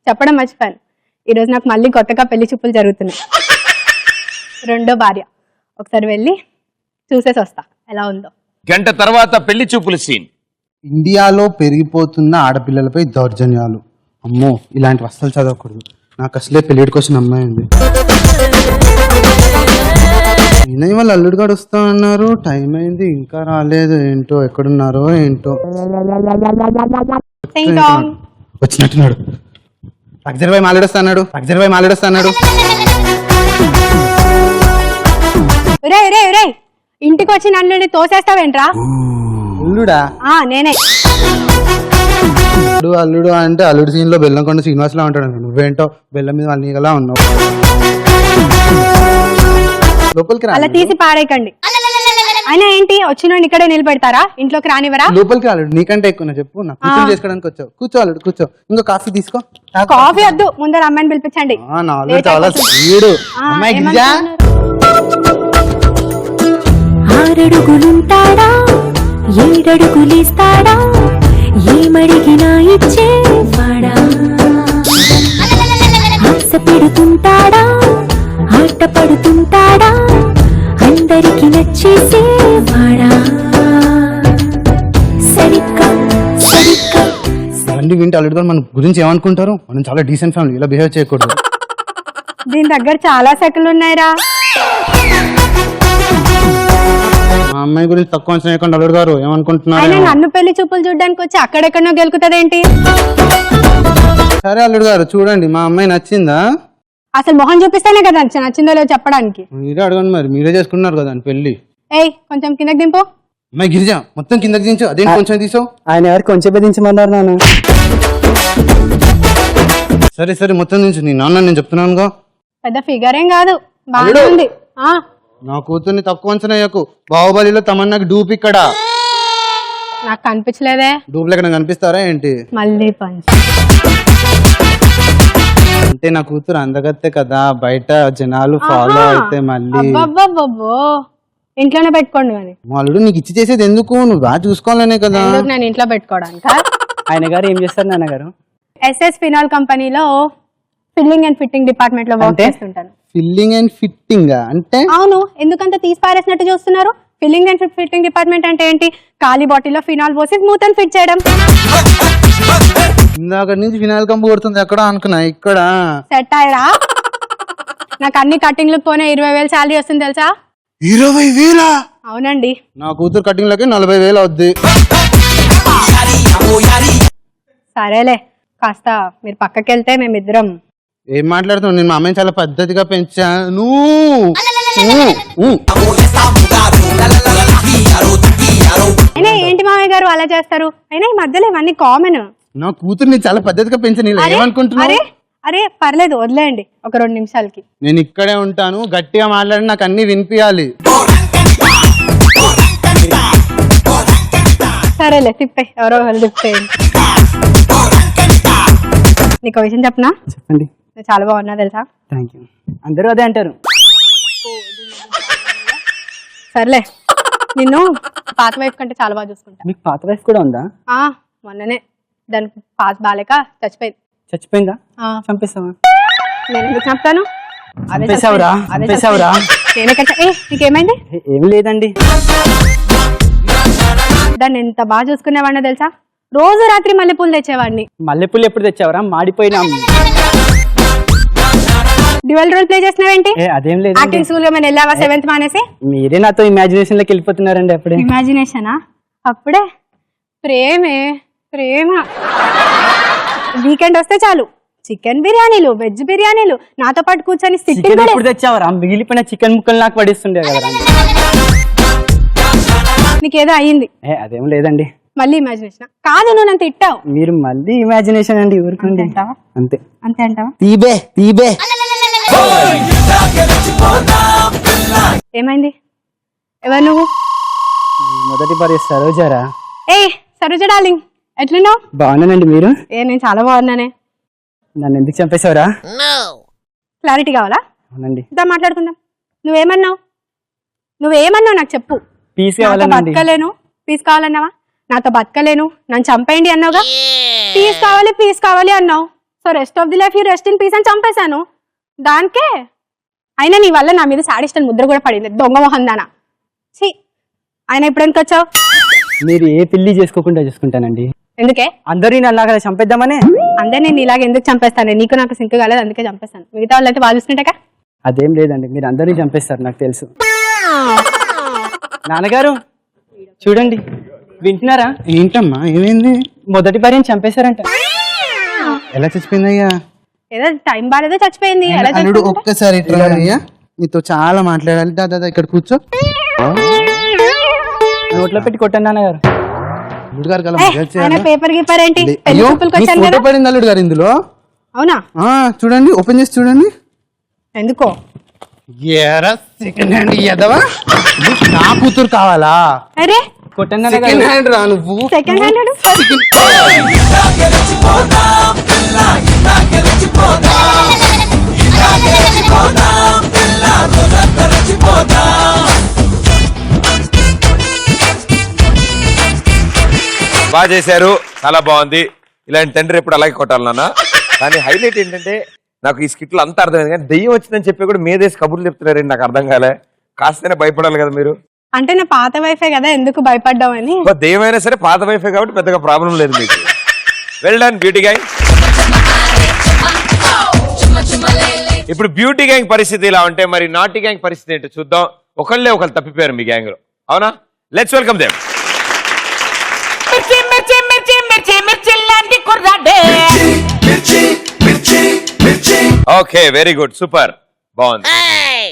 Speaker 8: చెప్పడం మర్చిపోయాను, ఈరోజు నాకు మళ్ళీ కొత్తగా పెళ్లి చూపులు జరుగుతున్నాయి. రెండో భార్య. ఒకసారి వెళ్ళి చూసేసి వస్తా ఎలా ఉందో.
Speaker 1: గంట తర్వాత పెళ్లి చూపుల సీన్.
Speaker 9: ఇండియాలో పెరిగిపోతున్న ఆడపిల్లలపై దౌర్జన్యాలు. అమ్మో, ఇలాంటివి అస్సలు చదవకూడదు. నాకు అసలే పెళ్లిడికి వచ్చిన అమ్మాయి ఉంది. వినయ్ వాళ్ళ అల్లుడు గారు వస్తా అన్నారు, టైం అయింది ఇంకా రాలేదు. ఏంటో ఎక్కడున్నారో ఏంటో. వచ్చినట్టున్నాడు. అక్షరబాయ్ మాట్లాడొస్తాడు, అక్షరబాయ్ మాట్లాడొస్తాడు.
Speaker 8: రే ఇంటికి వచ్చి నన్ను తోసేస్తావేంట్రా?
Speaker 9: అల్లుడా?
Speaker 8: నేనే.
Speaker 9: అల్లుడు అంటే అల్లుడు సీన్ లో బెల్లంకొండ శ్రీనివాసలా ఉంటాడు. నువ్వేంటో బెల్లం మీద వాళ్ళ నీగలా ఉన్నావు. లోపలికి రా.
Speaker 8: అలా తీసి పారేయకండి. అయినా ఏంటి, వచ్చిన ఇక్కడే నిలబెడతారా? ఇంట్లోకి రానివరా?
Speaker 9: లోపలికి రాలేడు, నీకంటే ఎక్కువ చెప్పు. నాకు కూర్చొని చేసుకోవడానికి వచ్చావు. కూర్చో అల్లుడు, కూర్చో. ఇంకో కాఫీ తీసుకో.
Speaker 8: కాఫీ వద్దు, ముందర అమ్మాయిని పిలిపించండి.
Speaker 9: చాలా స్పీడ్ అమ్మాయి. గిరిజా,
Speaker 10: ఆరడుగులుంటాడా, ఏడడుగులేస్తాడా, ఏమడిగినా ఇచ్చేవాడా, ఆశ పెడుతుంటాడా, ఆట పడుతుంటాడా, అందరికి నచ్చేసేవాడా. సరిగ్గా సరిగ్గా
Speaker 9: రండి వింటే అల్లుడు గారు మన గురించి ఏమనుకుంటారు? మనం చాలా డీసెంట్ ఫ్యామిలీ, ఇలా బిహేవ్ చేయకూడదు.
Speaker 8: దీని దగ్గర చాలా సెకలు ఉన్నాయిరా.
Speaker 9: మా అమ్మాయి గురించి తక్కువ అంచనా వేయకండి అల్లుడు గారు, ఏమనుకుంటున్నారు?
Speaker 8: అయినా నన్ను పెళ్లి చూపులు చూడడానికి వచ్చి అక్కడెక్కడో గెలుకుతుందేంటి?
Speaker 9: సరే అల్లుడు గారు చూడండి, మా అమ్మాయి నచ్చిందా?
Speaker 8: అసలు మొహం చూపిస్తేనే కదా నచ్చిందో లేదో చెప్పడానికి.
Speaker 9: మీరే అడగండి, మరి మీరే చేసుకున్నారు కదా పెళ్లి.
Speaker 8: ఏయ్ కొంచెం కిందకి దింపు.
Speaker 9: అమ్మాయి గిరిజ, మొత్తం కిందకి దించు. అదేం కొంచెం తీసావు?
Speaker 3: ఆయన ఎవరికి కొంచెం దించమన్నారు నాన్న.
Speaker 9: సరే సరే మొత్తం దించు. నీ నాన్న నేను చెప్తున్నానుగా.
Speaker 8: పెద్ద ఫిగర్ ఏం కాదు, బాగానే ఉంది.
Speaker 9: నా కూతుర్ని తక్కువ అంచనా వేయకు. బాహుబలిలో తమన్నాకి డూప్ ఇక్కడ.
Speaker 8: నాకు కనిపించలేదే.
Speaker 9: డూప్లు ఎక్కడ కనిపిస్తారా ఏంటి?
Speaker 8: మళ్ళీ పంచ్.
Speaker 9: అంటే నా కూతురు అందగత్తే కదా, బయట జనాలు ఫాలో అయితే మళ్ళీ.
Speaker 8: అబ్బబ్బబ్బో, ఇంట్లోనే పెట్టుకోండి. కానీ
Speaker 9: వాళ్ళు నీకు ఇచ్చి చేసేది ఎందుకు? నువ్వు బాగా చూసుకోవాలనే కదా.
Speaker 8: నేను ఇంట్లో పెట్టుకోవడానికి.
Speaker 3: ఆయన గారు ఏం చేస్తారు నాన్నగారు?
Speaker 8: ఎస్ఎస్ ఫినాల్ కంపెనీలో ఫిల్లింగ్ అండ్ ఫిట్టింగ్ డిపార్ట్మెంట్ లో వర్క్ చేస్తుంటాను.
Speaker 9: ఫిల్లింగ్ అండ్ ఫిట్టింగ్ అంటే?
Speaker 8: అవును, ఎందుకంత తీసి పారేసినట్టు చూస్తున్నారు? ఫిల్లింగ్ అండ్ ఫిట్టింగ్ డిపార్ట్మెంట్ అంటే ఏంటి? ఖాళీ బాటిల్లో ఫినాల్ పోసి మూతను ఫిట్ చేయడం.
Speaker 9: ఇందాక నుంచి ఫినాల్ కంపు కొడుతుంది ఎక్కడ అనుకున్నా, ఇక్కడ.
Speaker 8: సెట్ అయ్యరా? నాకు అన్ని కటింగ్లు పోనే 20,000 శాలరీ వస్తుంది తెలుసా?
Speaker 9: 20,000?
Speaker 8: అవునండి.
Speaker 9: నా కూతురు కటింగ్ లకి 40,000 అవుద్ది.
Speaker 8: సరేలే, కాస్త మీరు పక్కకి వెళ్తే మేమిద్దరం.
Speaker 9: ఏం మాట్లాడుతున్నావు? నేను మా అమ్మాయిని చాలా పద్ధతిగా పెంచాను.
Speaker 8: అయినా ఏంటి మామయ్య గారు అలా చేస్తారు? అయినా ఈ మధ్యలో ఇవన్నీ కామన్.
Speaker 9: నా కూతుర్ని చాలా పద్ధతిగా పెంచాను. ఇలా ఏమనుకుంటున్నావు?
Speaker 8: అరే పర్లేదు, వదిలేయండి ఒక 2 నిమిషాలకి.
Speaker 9: నేను ఇక్కడే ఉంటాను, గట్టిగా మాట్లాడి నాకు అన్ని వినిపించాలి.
Speaker 8: సరేలే, తిప్పే, ఎవరో వాళ్ళు తిప్పేయండి. నీకు విషయం చెప్పనా?
Speaker 3: చెప్పండి.
Speaker 8: చాలా బాగున్నా తెలుసా?
Speaker 3: Thank you. అందరూ అదే అంటారు.
Speaker 8: సర్లే నిన్ను పాత వైఫ్ కంటే చాలా బాగా చూసుకుంటా.
Speaker 3: మీకు పాత వైఫ్ కూడా ఉందా?
Speaker 8: మొన్ననే దానికి పాత బాలేక చచ్చిపోయింది.
Speaker 3: చచ్చిపోయిందా? చంపేస్తావా?
Speaker 8: నేను ఎందుకు చంపుతాను? అదే
Speaker 3: చంపేశావురా?
Speaker 8: చచ్చిపోయింది. అదే
Speaker 3: చంపేశావురా?
Speaker 8: చచ్చిపోయింది. నేనెక్కడ నీకేమైంది?
Speaker 3: ఏం లేదండి.
Speaker 8: దాన్ని ఎంత బాగా చూసుకునేవాడినో తెలుసా? రోజు రాత్రి మల్లెపూలు తెచ్చేవాడిని.
Speaker 3: మల్లెపూలు ఎప్పుడు తెచ్చావరా? మాడిపోయినా.
Speaker 8: డ్యూయల్ రోల్ ప్లే చేసినావేంటి?
Speaker 3: అదేం లేదు.
Speaker 8: యాక్టింగ్ స్కూల్ ఏమైనా వెళ్ళావా 7th మానేసి?
Speaker 3: మీరే నాతో ఇమాజినేషన్ లోకి వెళ్ళిపోతున్నారండి. అప్పుడే
Speaker 8: ఇమాజినేషనా? అప్పుడే ప్రేమే ప్రేమ. వీకెండ్ వస్తే చాలు చికెన్ బిర్యానీలు, వెజ్ బిర్యానీలు, నాతో పాటు కూర్చొని
Speaker 3: చికెన్ ఎప్పుడు తెచ్చావరా? మిగిలిపోయిన చికెన్ ముక్కలు నాకు పడిస్తుండే కదా.
Speaker 8: నీకేదో అయ్యింది.
Speaker 3: అదేం లేదండి.
Speaker 8: మళ్ళీ ఇమాజినేషన్ కాదు, నువ్వు నన్ను తిట్టావు.
Speaker 3: మీరు మళ్ళీ ఇమాజినేషన్ అండి. ఊరుకోండి. అంతే
Speaker 8: అంతే అంటావా?
Speaker 3: తీబే తీబే.
Speaker 8: ఏమైంది? ఎవరు నువ్వు?
Speaker 3: మొదటి భార్య సరోజారా?
Speaker 8: సరోజ డార్లింగ్, ఎట్లున్నావు?
Speaker 3: బాగున్నానండి. మీరు?
Speaker 8: నేను చాలా బాగున్నానే.
Speaker 3: నన్ను ఎందుకు చంపేశావురా?
Speaker 8: క్లారిటీ కావాలా?
Speaker 3: అవునండి.
Speaker 8: ఇద్దాం మాట్లాడుకుందాం. నువ్వేమన్నావు నాకు చెప్పు.
Speaker 3: పీస్
Speaker 8: నాతో
Speaker 3: కావాలండి.
Speaker 8: బతకలేను. పీస్ కావాలన్నావా? నాతో బతకలేను, నన్ను చంపేయండి అన్నావుగా. పీస్ కావాలి అన్నావు. So rest of the life you rest in peace అని చంపేశాను. దానికే అయినా నీ వల్ల నా మీద సాడిస్టల్ ముద్ర కూడా పడింది. దొంగ మొహం దానా. ఛీ, ఆయన ఇప్పుడు ఎందుకు వచ్చావు?
Speaker 3: మీరు ఏ పెళ్లి చేసుకోకుండా చూసుకుంటానండి.
Speaker 8: ఎందుకే?
Speaker 3: అందరూ నన్ను చంపేద్దామనే.
Speaker 8: అందరు నేను ఇలాగ ఎందుకు చంపేస్తాను? నీకు నాకు సింక్ కాలేదు, అందుకే చంపేస్తాను. మిగతా వాళ్ళంటే వాళ్ళు చూసుకుంటాక.
Speaker 3: అదేం లేదండి, మీరు అందరినీ చంపేస్తారు నాకు తెలుసు. నాన్నగారు చూడండి, వింటున్నారా?
Speaker 9: ఏంటమ్మా ఏమైంది?
Speaker 3: మొదటి భార్యని చంపేశారంట.
Speaker 9: ఎలా చచ్చిపోయింది అయ్యా?
Speaker 8: ఏదో టైం బాగాలేదో చచ్చిపోయింది. ఎలా
Speaker 9: అల్లుడు
Speaker 8: చచ్చిపోయింది?
Speaker 9: ఒక్కసారి ఇట్రా అయ్యా, నీతో చాలా మాట్లాడాలి. దాదా ఇక్కడ కూర్చో.
Speaker 3: నోట్లో పెట్టి కొట్టండి నాన్నగారు.
Speaker 9: అల్లుడు గారు కల
Speaker 8: ఆయన పేపర్ గీపర్ ఏంటి? పెళ్లి
Speaker 9: అయ్యో
Speaker 8: చూపులకు
Speaker 9: మీ
Speaker 8: వచ్చాను
Speaker 9: ఫోటో
Speaker 8: కదా.
Speaker 9: పడింది అల్లుడు గారు ఇందులో.
Speaker 8: అవునా?
Speaker 9: చూడండి, ఓపెన్ చేసి చూడండి.
Speaker 8: ఎందుకో?
Speaker 9: సెకండ్ హ్యాండ్ ఎదవా? నా కూతురు కావాలా?
Speaker 8: అరే
Speaker 3: కొట్టండి
Speaker 9: సెకండ్
Speaker 3: నాన్నగారు.
Speaker 9: హ్యాండ్ రా నువ్వు.
Speaker 8: సెకండ్ హ్యాండ్
Speaker 1: బాగా చేశారు, చాలా బాగుంది. ఇలాంటి తండ్రి ఎప్పుడు అలాగే కొట్టాలి నాన్న. కానీ హైలైట్ ఏంటంటే నాకు ఈ స్కిట్లో అంత అర్థమైంది, కానీ దెయ్యం వచ్చిందని చెప్పి కూడా మీదేసి కబుర్లు చెప్తున్నారండి. నాకు అర్థం కాలే. కాస్తేనే భయపడాలి కదా మీరు.
Speaker 8: అంటే నా పాత వైఫే కదా, ఎందుకు భయపడ్డామని.
Speaker 1: దెయ్యం అయినా సరే పాత వైఫే కాబట్టి పెద్దగా ప్రాబ్లం లేదు మీకు. Well done beauty gang. ఇప్పుడు బ్యూటీ గ్యాంగ్ పరిస్థితి ఇలా ఉంటే మరి నాటి గ్యాంగ్ పరిస్థితి ఏంటో చూద్దాం. ఒకళ్ళే ఒకళ్ళు తప్పిపోయారు మీ గ్యాంగ్ లో, అవునా? Let's welcome them. Okay, very good, super, బాగుంది.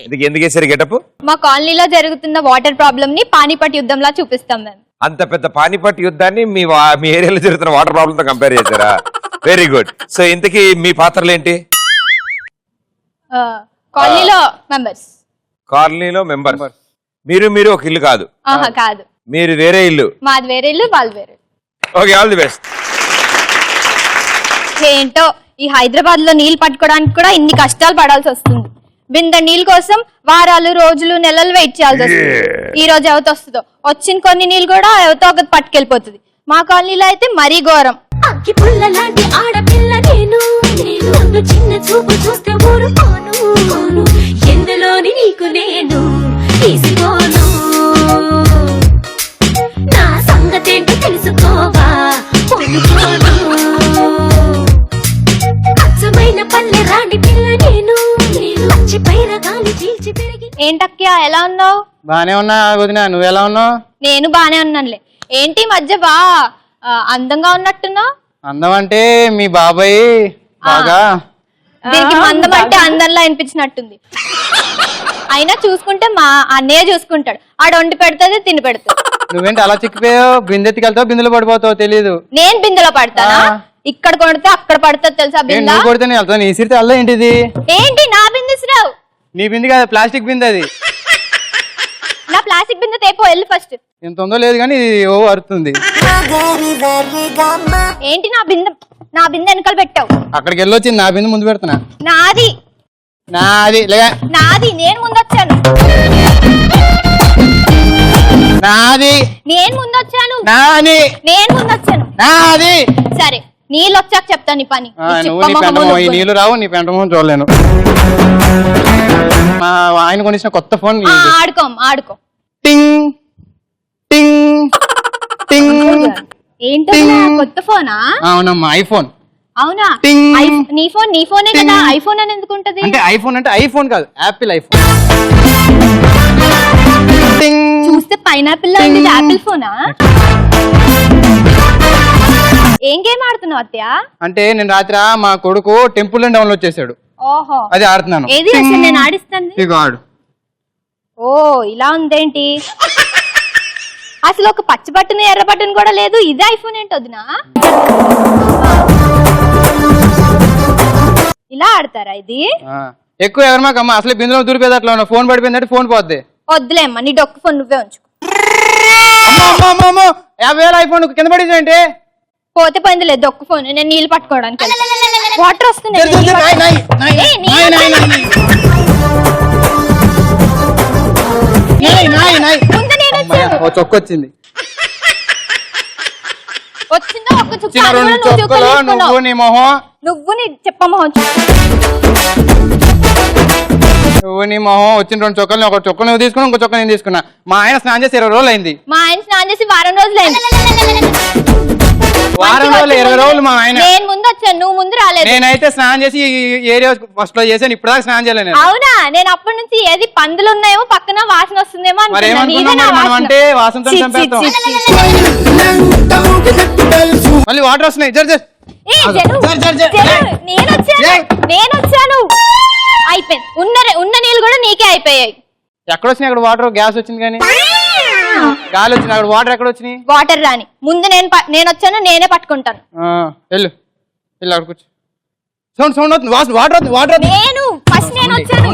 Speaker 1: ఇది ఎందుకు వేసారు గెటప్?
Speaker 4: మా కాలనీలో జరుగుతున్న వాటర్ ప్రాబ్లమ్ ని పానీపట్ యుద్ధంలా చూపిస్తాం మేము.
Speaker 1: అంత పెద్ద పానీపట్ యుద్ధాన్ని మీ ఏరియాలో జరుగుతున్న వాటర్ ప్రాబ్లమ్ తో కంపేర్ చేశారా? Very good. సో ఇంతకీ మీ పాత్రలు ఏంటి?
Speaker 4: కాలనీలో మెంబర్స్.
Speaker 1: కాలనీలో మెంబర్. మీరు ఒక ఇల్లు కాదు.
Speaker 4: కాదు,
Speaker 1: మీరు వేరే ఇల్లు.
Speaker 4: మాది వేరే ఇల్లు, వాళ్ళు వేరే.
Speaker 1: Okay, all the best.
Speaker 4: ఏంటో ఈ హైదరాబాద్ లో నీళ్లు పట్టుకోవడానికి కూడా ఇన్ని కష్టాలు పడాల్సి వస్తుంది. బిందె నీళ్ళ కోసం వారాలు, రోజులు, నెలలు వెయిట్ చేయాల్సి వస్తుంది. ఈ రోజు ఎవరితో వస్తుందో, వచ్చిన కొన్ని నీళ్ళు కూడా ఎవరితో ఒకటి పట్టుకెళ్ళిపోతుంది. మా కాలనీలో అయితే మరీ ఘోరం.
Speaker 10: అక్కి పుల్ల లాంటి ఆడపిల్ల నేను, నన్ను చిన్న చూపు చూస్తే ఊరుకోను, ఎందులోని నీకు నేను తీసుకోను, నా సంగతేంటి తెలుసుకోవా, పొందుకోను, అచ్చమైన పల్లె రాణి పిల్ల నేను, పచ్చి పైన గాలి పీల్చి పెరిగి.
Speaker 4: ఏంటక్యా, ఎలా ఉన్నావు?
Speaker 3: బానే ఉన్నా వదినా, నువ్వు ఎలా ఉన్నావు?
Speaker 4: నేను బానే ఉన్నానులే. ఏంటి మధ్య అందంగా ఉన్నట్టున్నావు?
Speaker 3: అందం అంటే మీ బాబాయ్ బాగా.
Speaker 4: దీనికి మందం అంటే అందంలా అనిపించినట్టుంది. అయినా చూసుకుంటే మా అన్నయ్య చూసుకుంటాడు. ఆడ వండి పెడతాది, తిని పెడతాడు.
Speaker 3: నువ్వేంటి అలా చిక్కిపోయావు? బిందెత్తికెళ్తావు, బిందెలు పడిపోతావు తెలీదు.
Speaker 4: నేను బిందెలో పడతానా? ఇక్కడ కొడితే అక్కడ పడుతుంది తెలుసా బిందె?
Speaker 3: నువ్వు కొడితే నేను వెళ్తాను, నీ సిరితే అల్ల ఏంటిది?
Speaker 4: ఏంటి నా బిందెసిరావు?
Speaker 3: నీ బిందె కాదు, ప్లాస్టిక్ బిందె అది.
Speaker 4: నా ప్లాస్టిక్ బిందె తేపో, వెళ్ళి ఫస్ట్.
Speaker 3: ఎంత ఉందో లేదు కానీ ఓ అరుతుంది.
Speaker 4: ఏంటి నా బిందె వెనకాల పెట్టావు?
Speaker 3: అక్కడికి వెళ్ళొచ్చి నా బిందె ముందు పెడుతున్నా.
Speaker 4: నాది
Speaker 3: నాది లే
Speaker 4: నాది, నేను ముందొచ్చాను.
Speaker 3: నాది
Speaker 4: నేను ముందొచ్చాను.
Speaker 3: నాది
Speaker 4: నేను ముందొచ్చాను.
Speaker 3: నాది.
Speaker 4: సరే, నీళ్ళు వచ్చాక చెప్తాను నీ పని.
Speaker 3: నువ్వు నీ పెంట మొహం, ఈ నీళ్లు రావు, నీ పెంట మొహం చూడలేను. మా ఆయన కొనిసిన కొత్త ఫోన్
Speaker 4: ఆడుకో.
Speaker 3: టింగ్ టింగ్ టింగ్.
Speaker 4: ఏంటో కొత్త ఫోనా?
Speaker 3: అవునమ్మా, ఐఫోన్.
Speaker 4: అవునా?
Speaker 3: టింగ్.
Speaker 4: నీ ఫోనే కదా, ఐఫోన్ అని ఎందుకు ఉంటది?
Speaker 3: అంటే ఐఫోన్ అంటే ఐఫోన్ కాదు, యాపిల్ ఐఫోన్. టింగ్.
Speaker 4: చూస్తే పైనాపిల్ లా ఉంది, యాపిల్ ఫోనా? ఏం గేమ్ ఆడుతున్నావు అత్తయ్య?
Speaker 3: అంటే నేను రాత్రి మా కొడుకు టెంపుల్ డౌన్లోడ్ చేశాడు,
Speaker 4: ఓహో,
Speaker 3: అది ఆడుతున్నాను.
Speaker 4: ఏది అసలు? నేను ఆడిస్తాను.
Speaker 3: ఇదిగో ఆడు.
Speaker 4: ఓ, ఇలా ఉందేంటి? అసలు ఒక పచ్చ బట్టను ఎర్ర బట్టను కూడా లేదు. ఇదే ఐఫోన్ ఏంటి వదినా? ఇలా ఆడతారా ఇది?
Speaker 3: ఎక్కువ ఎవరు మాకమ్మా, అసలు బిందులో దూరిపోయేది అట్లా ఉన్నా. ఫోన్ పడిపోయిందంటే ఫోన్ పోద్ది.
Speaker 4: వద్దులేమ్మా, నీ డొక్క ఫోన్ నువ్వే ఉంచుకో.
Speaker 3: 50,000 ఐఫోన్ కింద పడేసేంటి?
Speaker 4: పోతే పోయింది లేదు, డొక్క ఫోన్. నేను నీళ్ళు పట్టుకోవడానికి వాటర్ వస్తున్నాయి.
Speaker 3: చొక్కొచ్చింది.
Speaker 4: వచ్చిందో ఒక్క చుక్క,
Speaker 3: చిన్న రెండు చొక్కలు నువ్వు నీ మొహం,
Speaker 4: నువ్వు నీ చెప్పమోహం.
Speaker 3: నువ్వు నీ మొహం. వచ్చిన రెండు చొక్కలు, ఒక చొక్క నువ్వు తీసుకున్నా, ఇంకో చొక్క నేను తీసుకున్నా. మా ఆయన స్నానం చేసి 20 రోజులు అయింది.
Speaker 4: మా ఆయన స్నానం చేసి వారం రోజులు అయింది.
Speaker 3: వారం రోజులు 20 రోజులు మా ఆయన.
Speaker 4: నేను ముందు వచ్చాను, నువ్వు ముందు రాలేదు.
Speaker 3: నేనైతే స్నానం చేసి ఏరియా ఫస్ట్ లో చేశాను, ఇప్పుడు దాకా స్నానం చేయలేదు.
Speaker 4: అవునా? నేను అప్పటి నుంచి ఏది పందులు ఉన్నాయేమో పక్కన వాసన వస్తుందేమో
Speaker 3: అంటే వాసనతో చంపేస్తాం. మళ్ళీ వాటర్ వస్తున్నాయి.
Speaker 4: నేను వచ్చాను. అయిపోయింది. ఉన్న నీళ్ళు కూడా నీకే అయిపోయాయి.
Speaker 3: ఎక్కడ వచ్చినాయి? అక్కడ వాటర్ గ్యాస్ వచ్చింది, కానీ గాలి వచ్చింది. అక్కడ వాటర్ ఎక్కడ వచ్చినాయి?
Speaker 4: వాటర్ రాని ముందు నేను వచ్చాను, నేనే పట్టుకుంటాను.
Speaker 3: వెళ్ళు వెళ్ళు, అక్కడ కూర్చో. సౌండ్ అవుతుంది, వాటర్ అవుతుంది, వాటర్ అవుతుంది.
Speaker 4: నేను ఫస్ట్ నేను వచ్చాను.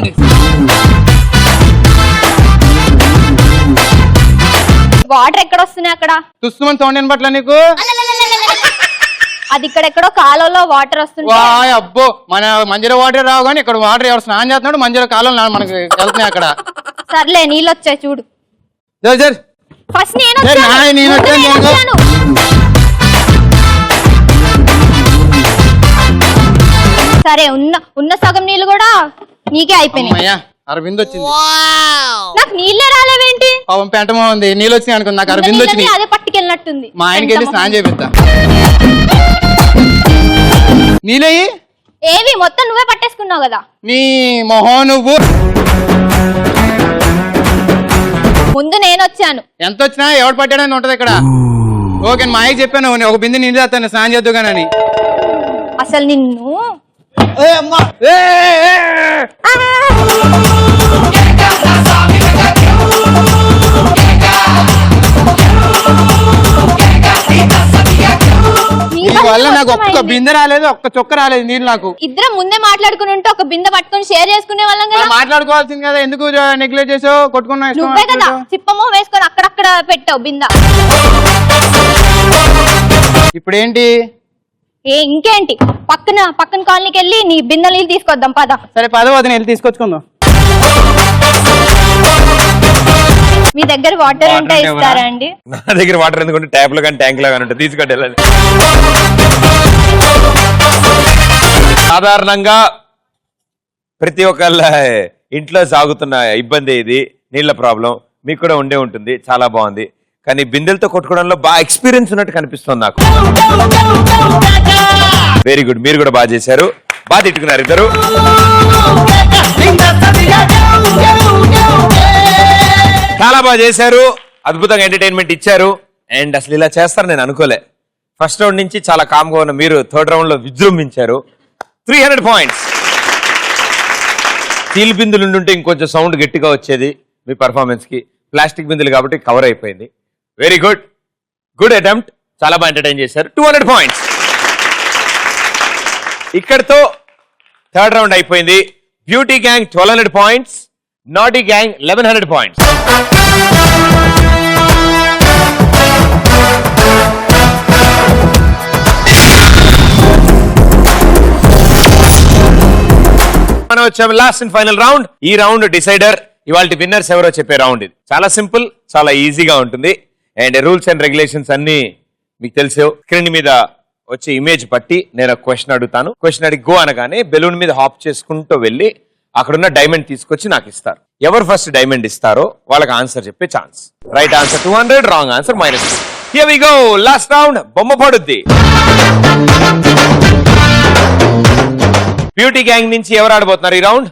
Speaker 4: వాటర్ ఎక్కడ వస్తున్నాయి? అక్కడ
Speaker 3: చూస్తామని సౌండ్ ఏం పట్ల నీకు?
Speaker 4: అది ఇక్కడెక్కడో కాలంలో వాటర్ వస్తుంది.
Speaker 3: అబ్బో, మన మంజీరా వాటర్ రావు, కానీ ఇక్కడ వాటర్ ఎవరు స్నానం చేస్తున్నాడు మంజీరా కాలంలో మనకి వెళ్తున్నాయి అక్కడ.
Speaker 4: సర్లే, నీళ్ళు వచ్చాయి చూడు. ఫస్ట్ నేను వచ్చాను. సరే, ఉన్న సగం నీళ్ళు కూడా నీకే అయిపోయినాయి.
Speaker 3: అరవింద్ వచ్చింది.
Speaker 4: నాకు నీళ్ళే రాలేవేంటి?
Speaker 3: పెంటమో ఉంది, నీళ్ళు వచ్చినాయి అనుకుంది. నాకు అరవింద్ వచ్చింది,
Speaker 4: అదే పట్టుకెళ్ళినట్టుంది.
Speaker 3: మా ఆయనకి వెళ్ళి స్నానం చేపిస్తా. నీళ్ళయి
Speaker 4: ఏవి మొత్తం నువ్వే పట్టేసుకున్నావు కదా.
Speaker 3: నీ మొహం నువ్వు.
Speaker 4: ముందు నేను వచ్చాను.
Speaker 3: ఎంత వచ్చినా ఎవడు పట్టాడని ఉంటది ఇక్కడ. ఓకే, మా ఆయనకి చెప్పాను ఒక బిందె నీళ్ళు చేస్తాను, స్నానం చేద్దుగానని.
Speaker 4: అసలు నిన్ను
Speaker 3: వల్ల నాకు ఒక్క బిందె రాలేదు, ఒక్క చొక్క రాలేదు నీళ్ళు. నాకు
Speaker 4: ఇద్దరం ముందే మాట్లాడుకుని ఉంటే ఒక బిందె పట్టుకుని షేర్ చేసుకునే వాళ్ళం కదా.
Speaker 3: మాట్లాడుకోవాల్సింది కదా, ఎందుకు నెగ్లెక్ట్ చేసావు? కొట్టుకున్నా
Speaker 4: నువ్వే కదా చిప్పమో వేసుకొని అక్కడక్కడ పెట్టావు బిందె.
Speaker 3: ఇప్పుడు ఏంటి?
Speaker 4: ఇంకేంటి, పక్కన కాలనీకి వెళ్ళి నీ బిందె నీళ్ళు తీసుకొద్దాం పద.
Speaker 3: సరే పద, వదిన వెళ్ళి తీసుకొచ్చుకుందాం.
Speaker 4: మీ దగ్గర వాటర్ ఉంటే ఇస్తారా అండి?
Speaker 1: నా దగ్గర వాటర్ ఎందుకంటే ట్యాప్ లో కానీ ట్యాంక్ లో కానీ ఉంటుంది, తీసుకుంటే వెళ్ళాలి. సాధారణంగా ప్రతి ఒక్కళ్ళ ఇంట్లో సాగుతున్న ఇబ్బంది ఇది, నీళ్ల ప్రాబ్లం. మీకు కూడా ఉండే ఉంటుంది, చాలా బాగుంది. కానీ బిందెలతో కొట్టుకోవడంలో బాగా ఎక్స్పీరియన్స్ ఉన్నట్టు కనిపిస్తుంది నాకు. వెరీ గుడ్, మీరు కూడా బాగా చేశారు, బాగా తిట్టుకున్నారు ఇద్దరు. చాలా బాగా చేశారు, అద్భుతంగా ఎంటర్టైన్మెంట్ ఇచ్చారు. అండ్ అసలు ఇలా చేస్తారు నేను అనుకోలే. ఫస్ట్ రౌండ్ నుంచి చాలా కామ్గా ఉన్న మీరు థర్డ్ రౌండ్ లో విజృంభించారు. 300 పాయింట్స్. స్టీల్ బిందులు ఉండుంటే ఇంకొంచెం సౌండ్ గట్టిగా వచ్చేది మీ పర్ఫార్మెన్స్ కి. ప్లాస్టిక్ బిందులు కాబట్టి కవర్ అయిపోయింది. వెరీ గుడ్, గుడ్ అటెంప్ట్, చాలా బాగా ఎంటర్టైన్ చేశారు. 200 పాయింట్స్. ఇక్కడతో థర్డ్ రౌండ్ అయిపోయింది. Beauty gang 1200 points, naughty gang 1100 points. మనం వచ్చాము లాస్ట్ అండ్ ఫైనల్ రౌండ్. ఈ రౌండ్ డిసైడర్. ఇవాళ విన్నర్స్ ఎవరో చెప్పే రౌండ్ ఇది. చాలా సింపుల్, చాలా ఈజీగా ఉంటుంది. అండ్ రూల్స్ అండ్ రెగ్యులేషన్స్ అన్ని మీకు తెలుసు. స్క్రీన్ మీద వచ్చే ఇమేజ్ బట్టి నేను ఒక క్వశ్చన్ అడుగుతాను. క్వశ్చన్ అడిగి గో అనగానే బెలూన్ మీద హాప్ చేసుకుంటూ వెళ్ళి అక్కడున్న డైమండ్ తీసుకొచ్చి నాకు ఇస్తారు. ఎవరు ఫస్ట్ డైమండ్ ఇస్తారో వాళ్ళకి ఆన్సర్ చెప్పే chance. Right answer 200, wrong answer -200. Here we go. Last round బొమ్మ పడుద్ది. బ్యూటీ గ్యాంగ్ నుంచి ఎవరు ఆడబోతున్నారు ఈ రౌండ్?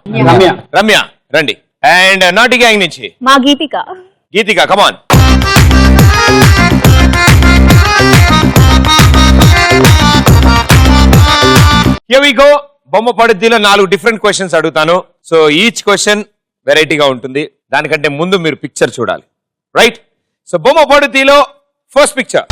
Speaker 1: రమ్య రండి. అండ్ నాటి గ్యాంగ్ నుంచి
Speaker 7: మా గీతిక.
Speaker 1: గీతిక, కమాన్. Here we go. బొమ్మ పడుద్దిలో 4 డిఫరెంట్ క్వశ్చన్స్ అడుగుతాను. సో ఈచ్ క్వశ్చన్ వెరైటీగా ఉంటుంది. దానికంటే ముందు మీరు పిక్చర్ చూడాలి. రైట్? సో బొమ్మ పడుద్దిలో first picture.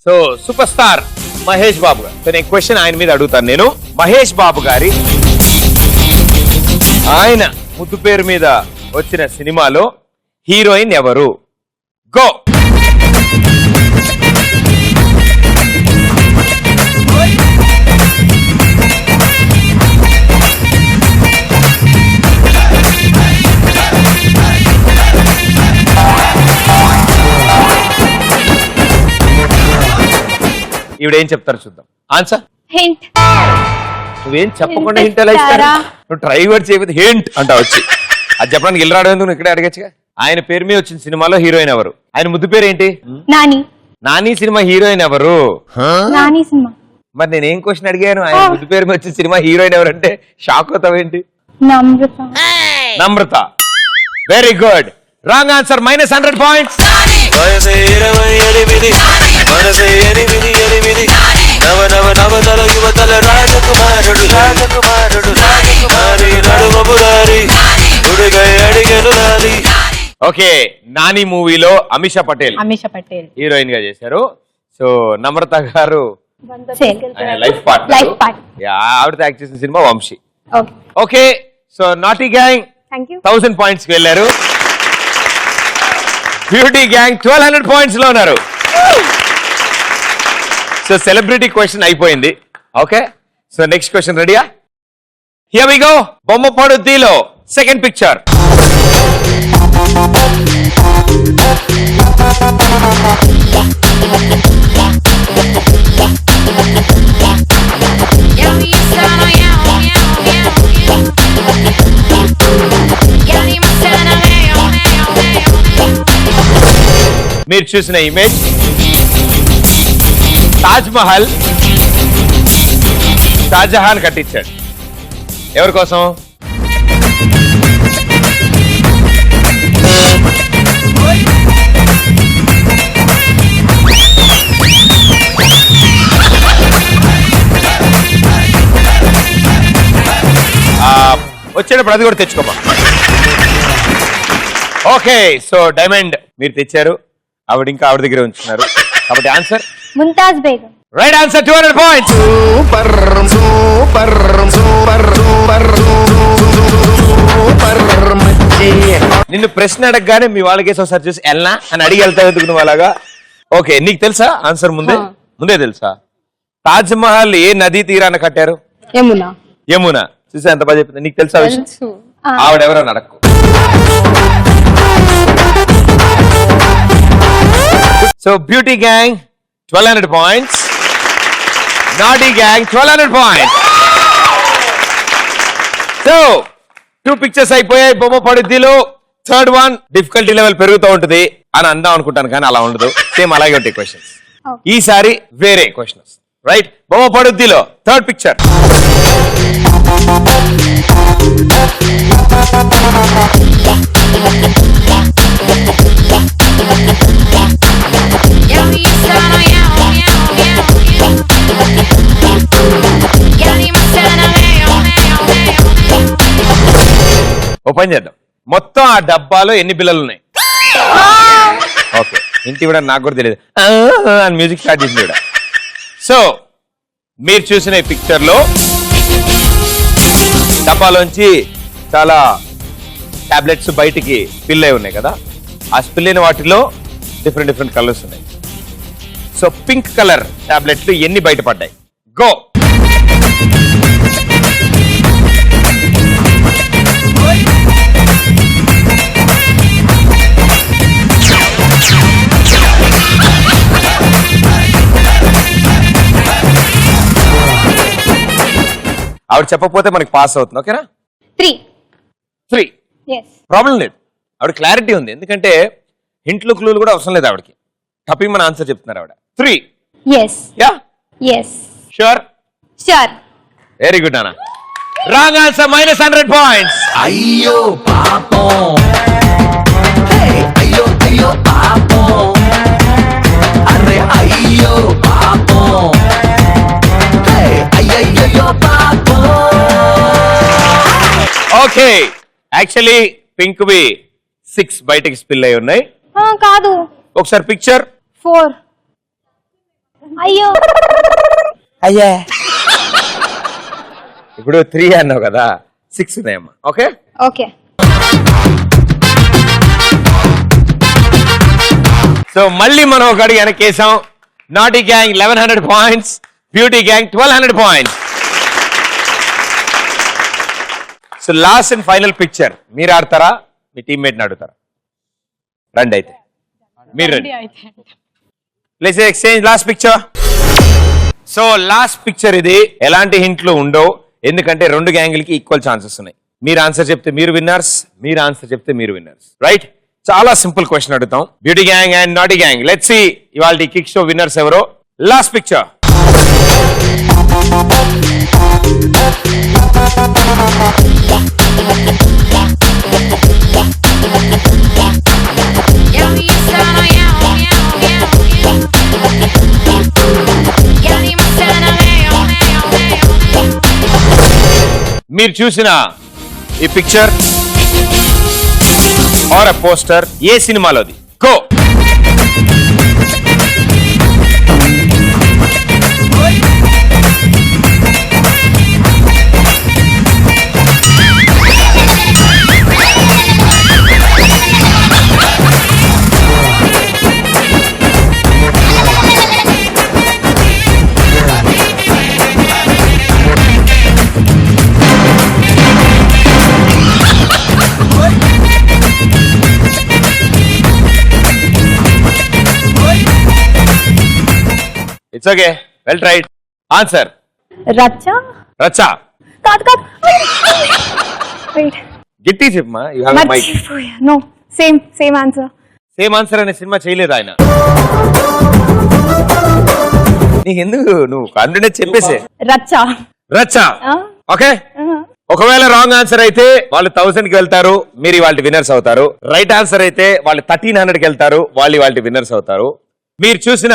Speaker 1: So super star Mahesh Babu garu. So నేను క్వశ్చన్ ఆయన మీద అడుగుతాను. నేను మహేష్ బాబు గారి ఆయన ముద్దు పేరు మీద వచ్చిన సినిమాలో హీరోయిన్ ఎవరు? గో. ఈవిడేం చెప్తారు చూద్దాం. Answer
Speaker 4: hint.
Speaker 1: నువ్వేం చెప్పకుండా హింట్ ఎలా ఇస్తారా? నువ్వు ట్రై కూడా చేయకపోతే హింట్ అంటా వచ్చి. అది చెప్పడానికి ఇల్లు రావడం ఎందుకు, ఇక్కడే అడగచ్చుగా. ఆయన పేరు మీద వచ్చిన సినిమాలో హీరోయిన్ ఎవరు? ఆయన ముద్దు పేరు ఏంటి?
Speaker 4: నాని.
Speaker 1: నాని సినిమా హీరోయిన్ ఎవరు?
Speaker 4: నాని సినిమా.
Speaker 1: మరి నేనేం క్వశ్చన్ అడిగాను? ఆయన ముద్దు పేరు మీద వచ్చిన సినిమా హీరోయిన్ ఎవరంటే షాక్ అవుతావేంటి?
Speaker 4: Namrata.
Speaker 1: Namrata. Very good. Wrong answer -100 points. Okay, Nani మూవీలో అమిషా పటేల్ హీరోయిన్ గా చేశారు. So Namrata garu life partner. ఆవిడతో యాక్ట్ చేసిన సినిమా Vamsi. Okay, so naughty gang 1000 points కి వెళ్ళారు. బ్యూటీ గ్యాంగ్ 1200 పాయింట్స్ లో ఉన్నారు. సో సెలబ్రిటీ క్వశ్చన్ అయిపోయింది. ఓకే, సో నెక్స్ట్ క్వశ్చన్ రెడీయా? Here we go. బొమ్మ పడుద్దిలో సెకండ్ పిక్చర్. మీరు చూసిన ఇమేజ్ తాజ్ మహల్ షాజహాన్ కట్టించాడు. ఎవరి కోసం? వచ్చేటప్పుడు అది కూడా తెచ్చుకోమా. ఓకే, సో డైమండ్ మీరు తెచ్చారు, ఆవిడ ఇంకా ఆవిడ దగ్గర ఉంచున్నారు. కాబట్టి answer
Speaker 4: Mumtaz Begum.
Speaker 1: Right answer 200 points.
Speaker 6: Super super super super super మచ్చి.
Speaker 1: నిన్ను ప్రశ్న అడగగానే మీ వాళ్ళకేసి ఒకసారి చూసి ఎల్నా అని అడిగి వెళ్తావు ఎందుకు నువ్వు అలాగా? ఓకే, నీకు తెలుసా ఆన్సర్? ముందే తెలుసా? తాజ్ మహల్ ఏ నదీ తీరాన కట్టారు? యమునా. చూసా ఎంత బాగా చెప్పింది. నీకు తెలుసా విషయం? ఆవిడెవరో అడక్కు. So beauty gang 1200 points, naughty gang 1200 points. So 2 pictures అయిపోయాయి. బొమ్మ పడుద్దిలో థర్డ్ వన్ డిఫికల్టీ లెవెల్ పెరుగుతూ ఉంటుంది అని అందాం అనుకుంటాను, కానీ అలా ఉండదు. సేమ్ అలాగే ఉంటాయి క్వశ్చన్స్. ఈసారి వేరే క్వశ్చన్స్. రైట్, బొమ్మ పడుద్దిలో థర్డ్ పిక్చర్. ఓపెన్ చేద్దాం. మొత్తం ఆ డబ్బాలో ఎన్ని పిల్లలు ఉన్నాయి? ఓకే, ఇంటి కూడా నాకు కూడా తెలియదు అని మ్యూజిక్ స్టార్ట్ చేసింది. సో మీరు చూసిన ఈ పిక్చర్ లో డబ్బాలోంచి చాలా టాబ్లెట్స్ బయటికి స్పిల్ అయి ఉన్నాయి కదా, ఆ స్పిల్ అయిన వాటిలో డిఫరెంట్ కలర్స్ ఉన్నాయి. సో పింక్ కలర్ టాబ్లెట్లు ఎన్ని బయటపడ్డాయి? గో. ఆవిడ చెప్పకపోతే మనకి పాస్ అవుతుంది. ఓకేనా? 3 ప్రాబ్లం లేదు, ఆవిడ క్లారిటీ ఉంది. ఎందుకంటే హింట్లు క్లూలు కూడా అవసరం లేదు ఆవిడకి. టపి మన ఆన్సర్ చెప్తున్నారు ఆవిడ. 3. Yeah, sure. వెరీ గుడ్ అన్న. Wrong answer, -100 points.
Speaker 2: అయ్యో పాపం, అయ్యో అయ్యో పాపం, అరే అయ్యో పాపం, అయ్యయ్యో పాపం.
Speaker 1: ఓకే, యాక్చువల్లీ పింక్ వి 6 బయటికి స్పిల్ అయి ఉన్నాయి.
Speaker 4: కాదు,
Speaker 1: ఒకసారి పిక్చర్.
Speaker 4: 4. అయ్యో
Speaker 1: అయ్యా, ఇప్పుడు 3 అన్నావు కదా, 6 ఉన్నాయమ్మా. ఓకే, సో మళ్ళీ మనం ఒక అడిగి వెనకేసాం. Naughty gang 1100 points, beauty gang 1200 points. So last and final picture మీరు ఆడతారా, మీ టీమ్మేట్ ని అడుగుతారా? రండి అయితే, మీరు రండి. Let's exchange last picture. So last picture ఇది. ఎలాంటి హింట్లు ఉండవు, ఎందుకంటే 2 గ్యాంగులకి ఈక్వల్ ఛాన్సెస్ ఉన్నాయి. మీరు ఆన్సర్ చెప్తే మీరు విన్నర్స్, మీరు ఆన్సర్ చెప్తే మీరు విన్నర్స్. రైట్? చాలా సింపుల్ క్వశ్చన్ అడుగుతాం. Beauty gang and naughty gang, let's see ఇవాల్టి కిక్ షో విన్నర్స్ ఎవరో. Last picture. మీరు చూసిన ఈ పిక్చర్ ఆర్ పోస్టర్ ఏ సినిమాలోది? Go. It's okay, well tried. Answer Racha. గిట్టి చెప్పమా. You have mic.
Speaker 8: No, same answer.
Speaker 1: Same answer అనే సినిమా చేయలేదు ఆయన. నీకెందుకు, నువ్వు కాన్ఫిడెన్స్ చెప్పేసే. రచ్చ. ఓకే, ఒకవేళ రాంగ్ ఆన్సర్ అయితే వాళ్ళు 1000 కి వెళ్తారు, మీరు ఇవాళ విన్నర్స్ అవుతారు. రైట్ ఆన్సర్ అయితే వాళ్ళు 1300 కి వెళ్తారు, వాళ్ళు ఇవాళ విన్నర్స్ అవుతారు. మీరు చూసిన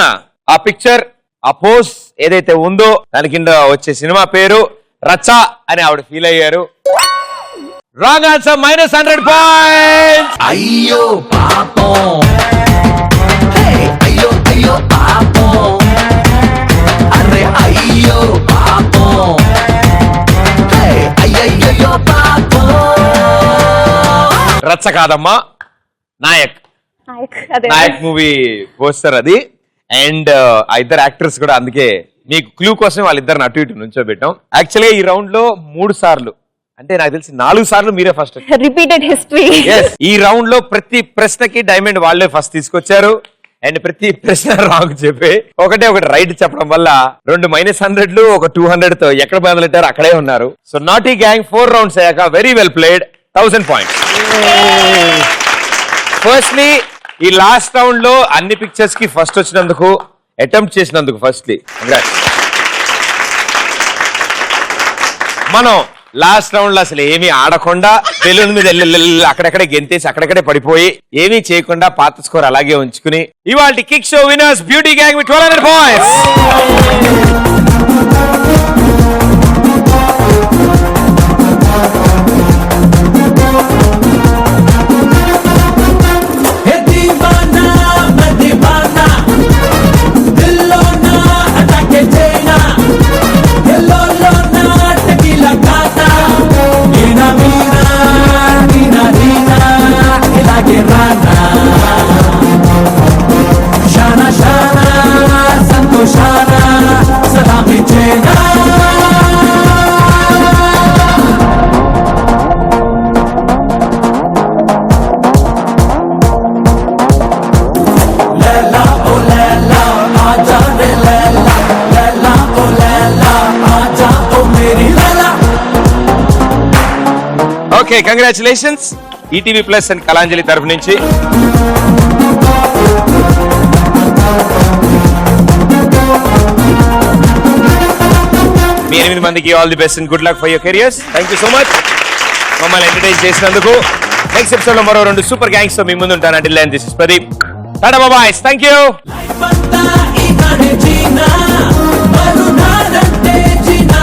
Speaker 1: ఆ పిక్చర్, ఆ పోస్ ఏదైతే ఉందో దాని కింద వచ్చే సినిమా పేరు రచ్చ అని ఆవిడ ఫీల్ అయ్యారు. Wrong answer, -100 points.
Speaker 2: అయ్యో పాపం, అయ్యో అయ్యో పాపం, అరే అయ్యో పాపం, అయ్యయ్యో పాపం.
Speaker 1: రచ్చ కాదమ్మా, నాయక్ మూవీ పోస్టర్ అది. అండ్ ఆ ఇద్దరు యాక్టర్స్ కూడా, అందుకే మీకు క్లూ కోసం వాళ్ళిద్దరిని అటు ఇటు నుంచోబెట్టాం. యాక్చువల్గా ఈ రౌండ్ లో 3 సార్లు, అంటే నాకు తెలిసి 4 సార్లు మీరే ఫస్ట్.
Speaker 7: Repeated history.
Speaker 1: ఈ రౌండ్ లో ప్రతి ప్రశ్నకి డైమండ్ వాళ్ళే ఫస్ట్ తీసుకొచ్చారు. అండ్ ప్రతి ప్రశ్న రాంగ్ చెప్పి ఒకటి రైట్ చెప్పడం వల్ల 2 -100లు, ఒక 200 తో ఎక్కడ బదులెట్టారు అక్కడే ఉన్నారు. సో నాటీ గ్యాంగ్ 4 రౌండ్స్ అయ్యాక very well played, 1000 points. Firstly ఈ లాస్ట్ రౌండ్ లో అన్ని పిక్చర్స్ కి ఫస్ట్ వచ్చినందుకు, అటెంప్ట్ చేసినందుకు ఫస్ట్లీ మనం లాస్ట్ రౌండ్ లో అసలు ఏమీ ఆడకుండా బెలూన్ మీద అక్కడక్కడే గెంతేసి అక్కడక్కడే పడిపోయి ఏమీ చేయకుండా పాత స్కోర్ అలాగే ఉంచుకుని ఇవాల్టి kick show winners beauty gang with 1200 points. Okay, congratulations ETV plus and Kalanjali తరఫు నుంచి. మీ 8 మందికి all the best and good luck for your careers. Thank you so much మమ్మల్ని ఎంటర్టైన్ చేసినందుకు. నెక్స్ట్ ఎపిసోడ్ లో మరో 2 సూపర్ గ్యాంగ్స్ తో మీ ముందు ఉంటాను. Until then this is Pradeep. Tata bye. Thank you.
Speaker 2: జీనా మరునాడంటే జీనా